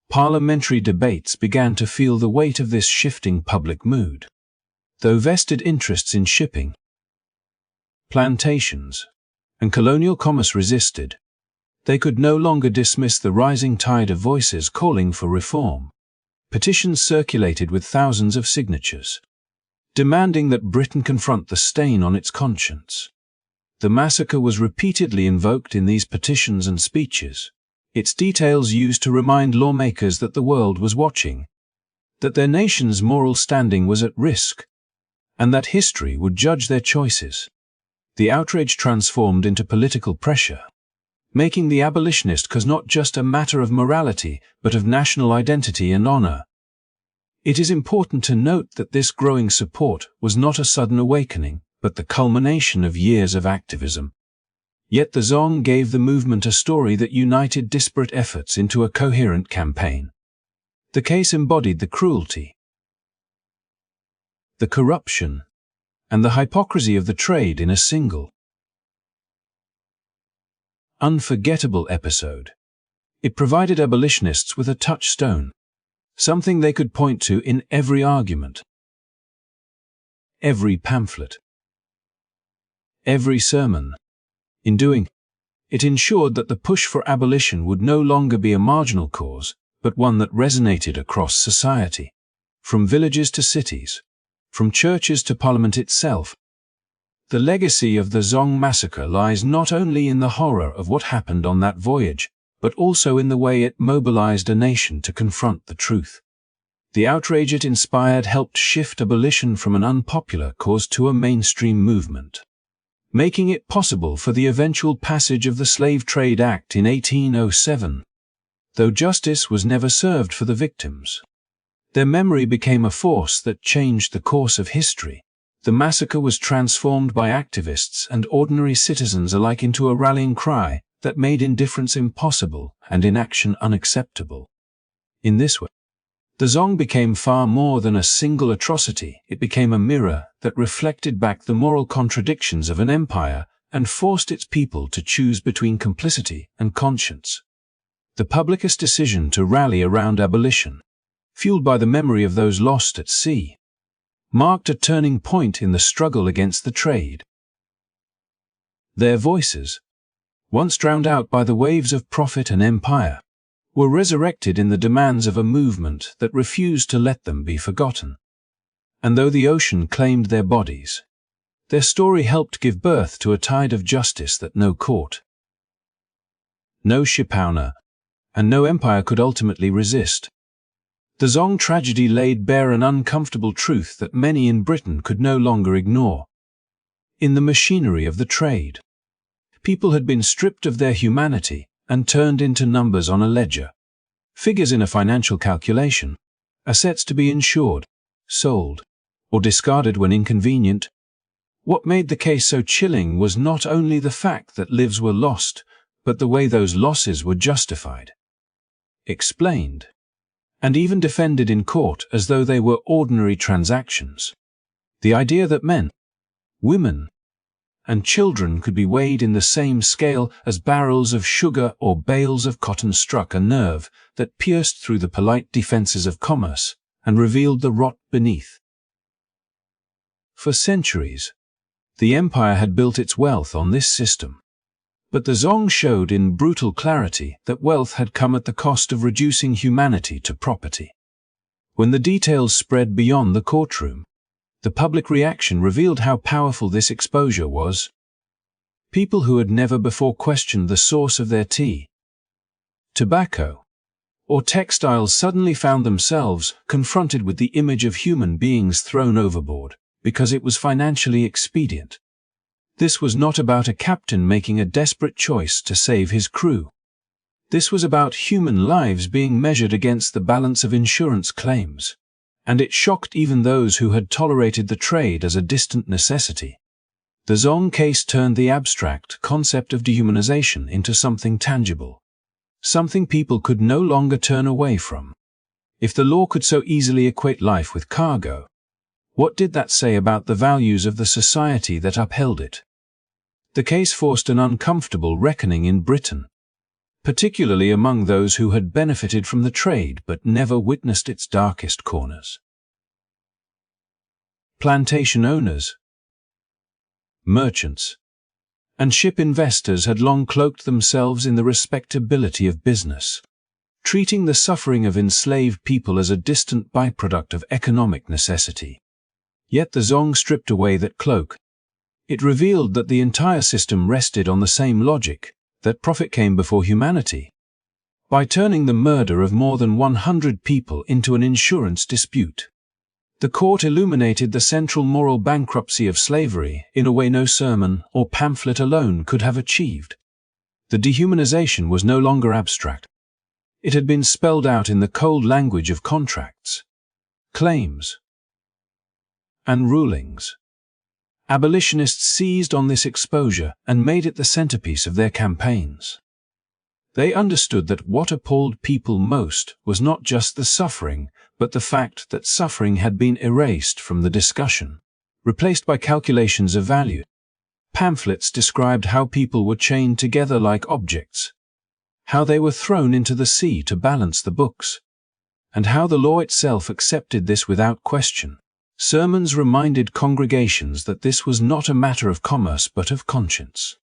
Parliamentary debates began to feel the weight of this shifting public mood. Though vested interests in shipping, plantations, and colonial commerce resisted, they could no longer dismiss the rising tide of voices calling for reform. Petitions circulated with thousands of signatures, demanding that Britain confront the stain on its conscience. The massacre was repeatedly invoked in these petitions and speeches, its details used to remind lawmakers that the world was watching, that their nation's moral standing was at risk, and that history would judge their choices. The outrage transformed into political pressure, making the abolitionist cause not just a matter of morality, but of national identity and honor. It is important to note that this growing support was not a sudden awakening, but the culmination of years of activism. Yet the Zong gave the movement a story that united disparate efforts into a coherent campaign. The case embodied the cruelty, the corruption, and the hypocrisy of the trade in a single, unforgettable episode. It provided abolitionists with a touchstone, something they could point to in every argument, every pamphlet, every sermon. In doing, it ensured that the push for abolition would no longer be a marginal cause, but one that resonated across society, from villages to cities, from churches to Parliament itself. The legacy of the Zong massacre lies not only in the horror of what happened on that voyage, but also in the way it mobilized a nation to confront the truth. The outrage it inspired helped shift abolition from an unpopular cause to a mainstream movement, making it possible for the eventual passage of the Slave Trade Act in 1807. Though justice was never served for the victims, their memory became a force that changed the course of history. The massacre was transformed by activists and ordinary citizens alike into a rallying cry that made indifference impossible and inaction unacceptable. In this way, the Zong became far more than a single atrocity. It became a mirror that reflected back the moral contradictions of an empire and forced its people to choose between complicity and conscience. The publicist decision to rally around abolition, fueled by the memory of those lost at sea, marked a turning point in the struggle against the trade. Their voices, once drowned out by the waves of profit and empire, were resurrected in the demands of a movement that refused to let them be forgotten. And though the ocean claimed their bodies, their story helped give birth to a tide of justice that no court, no shipowner, and no empire could ultimately resist. The Zong tragedy laid bare an uncomfortable truth that many in Britain could no longer ignore. In the machinery of the trade, people had been stripped of their humanity and turned into numbers on a ledger, figures in a financial calculation, assets to be insured, sold, or discarded when inconvenient. What made the case so chilling was not only the fact that lives were lost, but the way those losses were justified, explained, and even defended in court as though they were ordinary transactions. The idea that men, women, and children could be weighed in the same scale as barrels of sugar or bales of cotton struck a nerve that pierced through the polite defenses of commerce and revealed the rot beneath. For centuries, the empire had built its wealth on this system, but the Zong showed in brutal clarity that wealth had come at the cost of reducing humanity to property. When the details spread beyond the courtroom, the public reaction revealed how powerful this exposure was. People who had never before questioned the source of their tea, tobacco, or textiles suddenly found themselves confronted with the image of human beings thrown overboard because it was financially expedient. This was not about a captain making a desperate choice to save his crew. This was about human lives being measured against the balance of insurance claims, and it shocked even those who had tolerated the trade as a distant necessity. The Zong case turned the abstract concept of dehumanization into something tangible, something people could no longer turn away from. If the law could so easily equate life with cargo, what did that say about the values of the society that upheld it? The case forced an uncomfortable reckoning in Britain, particularly among those who had benefited from the trade but never witnessed its darkest corners. Plantation owners, merchants, and ship investors had long cloaked themselves in the respectability of business, treating the suffering of enslaved people as a distant byproduct of economic necessity. Yet the Zong stripped away that cloak. It revealed that the entire system rested on the same logic, that profit came before humanity. By turning the murder of more than 100 people into an insurance dispute, the court illuminated the central moral bankruptcy of slavery in a way no sermon or pamphlet alone could have achieved. The dehumanization was no longer abstract. It had been spelled out in the cold language of contracts, claims, and rulings. Abolitionists seized on this exposure and made it the centerpiece of their campaigns. They understood that what appalled people most was not just the suffering, but the fact that suffering had been erased from the discussion, replaced by calculations of value. Pamphlets described how people were chained together like objects, how they were thrown into the sea to balance the books, and how the law itself accepted this without question. Sermons reminded congregations that this was not a matter of commerce but of conscience,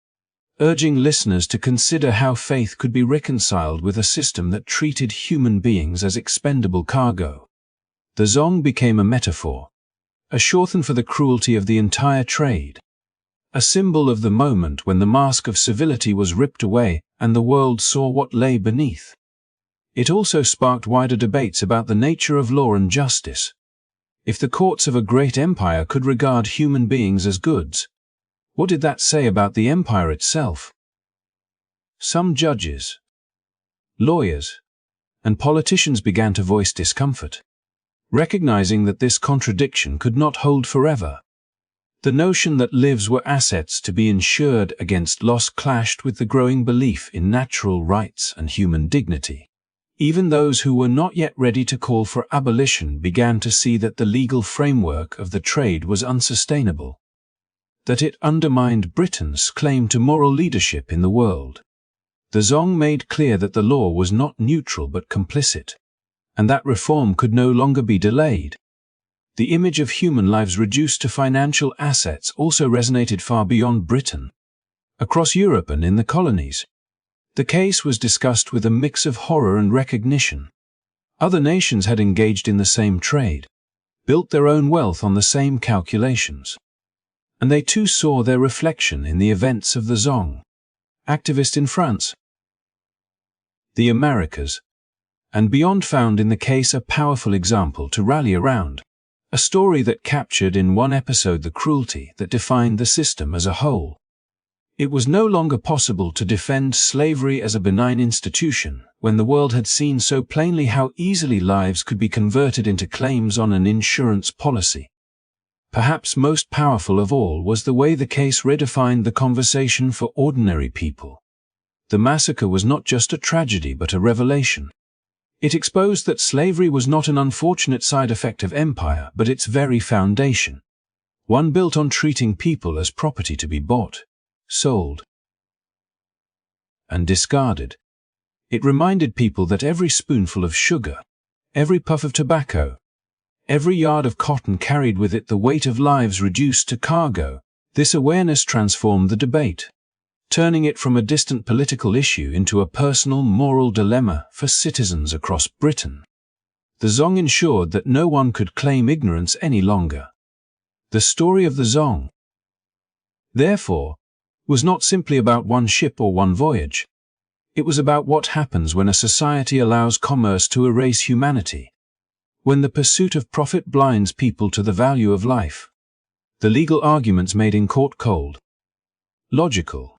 urging listeners to consider how faith could be reconciled with a system that treated human beings as expendable cargo. The Zong became a metaphor, a shorthand for the cruelty of the entire trade, a symbol of the moment when the mask of civility was ripped away and the world saw what lay beneath. It also sparked wider debates about the nature of law and justice. If the courts of a great empire could regard human beings as goods, what did that say about the empire itself? Some judges, lawyers, and politicians began to voice discomfort, recognizing that this contradiction could not hold forever. The notion that lives were assets to be insured against loss clashed with the growing belief in natural rights and human dignity. Even those who were not yet ready to call for abolition began to see that the legal framework of the trade was unsustainable, that it undermined Britain's claim to moral leadership in the world. The Zong made clear that the law was not neutral but complicit, and that reform could no longer be delayed. The image of human lives reduced to financial assets also resonated far beyond Britain. Across Europe and in the colonies, the case was discussed with a mix of horror and recognition. Other nations had engaged in the same trade, built their own wealth on the same calculations, and they too saw their reflection in the events of the Zong, activist in France, the Americas, and beyond found in the case a powerful example to rally around, a story that captured in one episode the cruelty that defined the system as a whole. It was no longer possible to defend slavery as a benign institution when the world had seen so plainly how easily lives could be converted into claims on an insurance policy. Perhaps most powerful of all was the way the case redefined the conversation for ordinary people. The massacre was not just a tragedy but a revelation. It exposed that slavery was not an unfortunate side effect of empire but its very foundation, one built on treating people as property to be bought, sold, and discarded. It reminded people that every spoonful of sugar, every puff of tobacco, every yard of cotton carried with it the weight of lives reduced to cargo. This awareness transformed the debate, turning it from a distant political issue into a personal moral dilemma for citizens across Britain. The Zong ensured that no one could claim ignorance any longer. The story of the Zong, therefore, was not simply about one ship or one voyage. It was about what happens when a society allows commerce to erase humanity, when the pursuit of profit blinds people to the value of life. The legal arguments made in court cold, logical,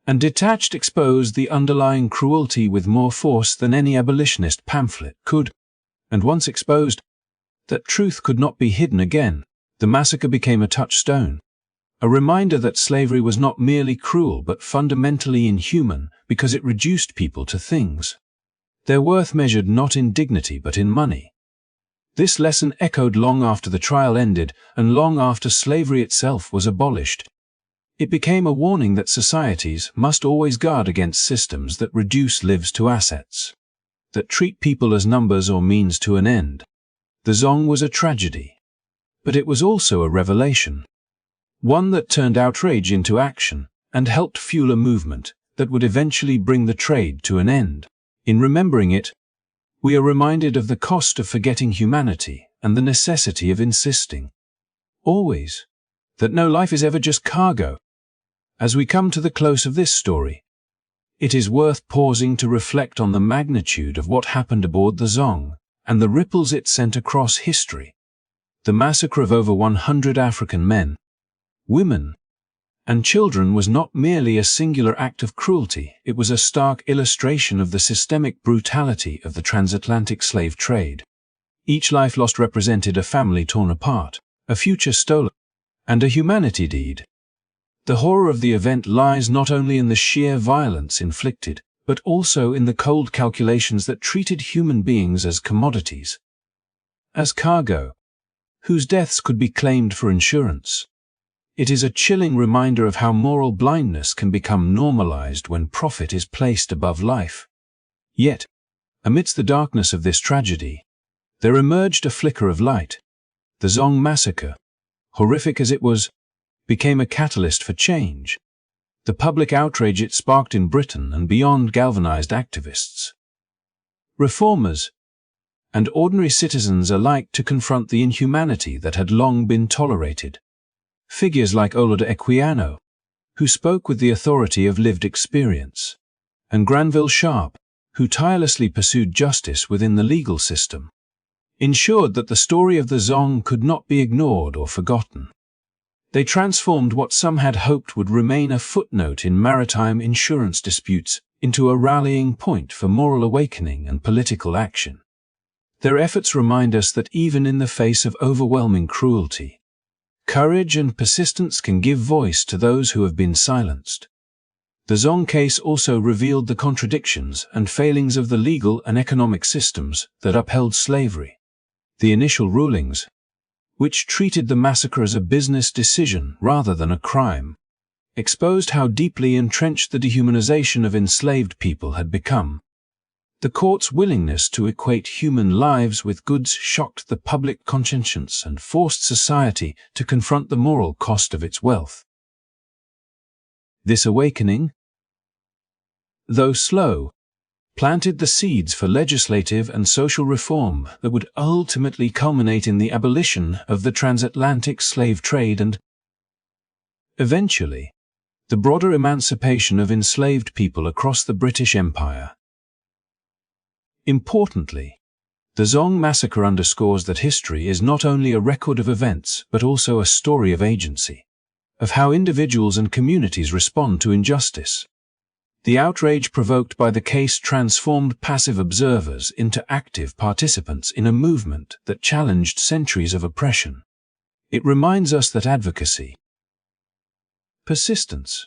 and detached exposed the underlying cruelty with more force than any abolitionist pamphlet could, and once exposed, that truth could not be hidden again. The massacre became a touchstone, a reminder that slavery was not merely cruel but fundamentally inhuman because it reduced people to things, their worth measured not in dignity but in money. This lesson echoed long after the trial ended and long after slavery itself was abolished. It became a warning that societies must always guard against systems that reduce lives to assets, that treat people as numbers or means to an end. The Zong was a tragedy, but it was also a revelation, one that turned outrage into action and helped fuel a movement that would eventually bring the trade to an end. In remembering it, we are reminded of the cost of forgetting humanity and the necessity of insisting, always, that no life is ever just cargo. As we come to the close of this story, it is worth pausing to reflect on the magnitude of what happened aboard the Zong and the ripples it sent across history. The massacre of over 100 African men, women, and children was not merely a singular act of cruelty, it was a stark illustration of the systemic brutality of the transatlantic slave trade. Each life lost represented a family torn apart, a future stolen, and a humanity deed. The horror of the event lies not only in the sheer violence inflicted, but also in the cold calculations that treated human beings as commodities, as cargo, whose deaths could be claimed for insurance. It is a chilling reminder of how moral blindness can become normalized when profit is placed above life. Yet, amidst the darkness of this tragedy, there emerged a flicker of light. The Zong massacre, horrific as it was, became a catalyst for change. The public outrage it sparked in Britain and beyond galvanized activists, reformers, and ordinary citizens alike to confront the inhumanity that had long been tolerated. Figures like Olaudah Equiano, who spoke with the authority of lived experience, and Granville, who tirelessly pursued justice within the legal system, ensured that the story of the Zong could not be ignored or forgotten. They transformed what some had hoped would remain a footnote in maritime insurance disputes into a rallying point for moral awakening and political action. Their efforts remind us that even in the face of overwhelming cruelty, courage and persistence can give voice to those who have been silenced. The Zong case also revealed the contradictions and failings of the legal and economic systems that upheld slavery. The initial rulings, which treated the massacre as a business decision rather than a crime, exposed how deeply entrenched the dehumanization of enslaved people had become. The court's willingness to equate human lives with goods shocked the public conscience and forced society to confront the moral cost of its wealth. This awakening, though slow, planted the seeds for legislative and social reform that would ultimately culminate in the abolition of the transatlantic slave trade and, eventually, the broader emancipation of enslaved people across the British Empire. Importantly, the Zong massacre underscores that history is not only a record of events but also a story of agency, of how individuals and communities respond to injustice. The outrage provoked by the case transformed passive observers into active participants in a movement that challenged centuries of oppression. It reminds us that advocacy, persistence,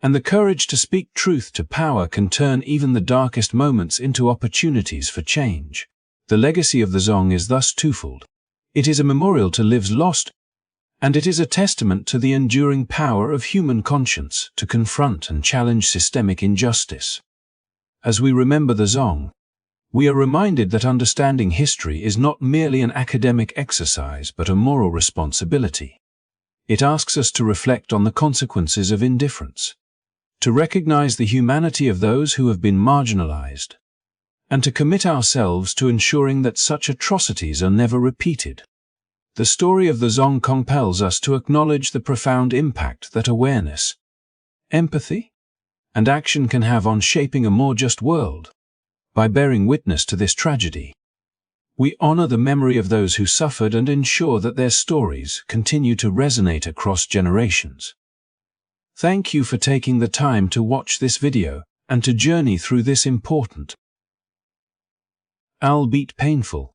and the courage to speak truth to power can turn even the darkest moments into opportunities for change. The legacy of the Zong is thus twofold. It is a memorial to lives lost, and it is a testament to the enduring power of human conscience to confront and challenge systemic injustice. As we remember the Zong, we are reminded that understanding history is not merely an academic exercise but a moral responsibility. It asks us to reflect on the consequences of indifference, to recognize the humanity of those who have been marginalized, and to commit ourselves to ensuring that such atrocities are never repeated. The story of the Zong compels us to acknowledge the profound impact that awareness, empathy, and action can have on shaping a more just world. By bearing witness to this tragedy, we honor the memory of those who suffered and ensure that their stories continue to resonate across generations. Thank you for taking the time to watch this video and to journey through this important, albeit painful,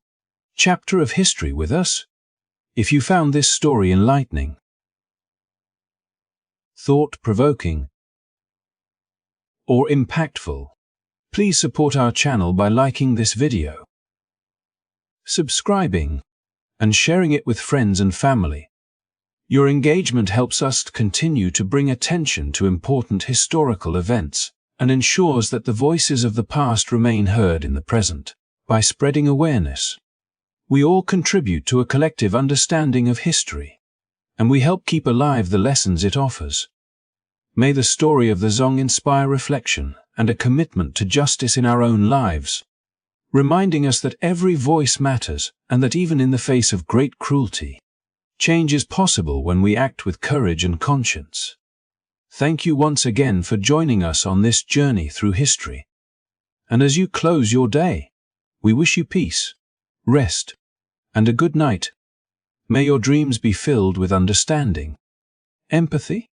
chapter of history with us. If you found this story enlightening, thought-provoking, or impactful, please support our channel by liking this video, subscribing, and sharing it with friends and family. Your engagement helps us to continue to bring attention to important historical events and ensures that the voices of the past remain heard in the present. By spreading awareness, we all contribute to a collective understanding of history, and we help keep alive the lessons it offers. May the story of the Zong inspire reflection and a commitment to justice in our own lives, reminding us that every voice matters and that even in the face of great cruelty, change is possible when we act with courage and conscience. Thank you once again for joining us on this journey through history. And as you close your day, we wish you peace, rest, and a good night. May your dreams be filled with understanding, empathy,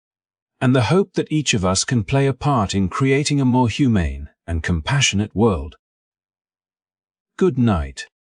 and the hope that each of us can play a part in creating a more humane and compassionate world. Good night.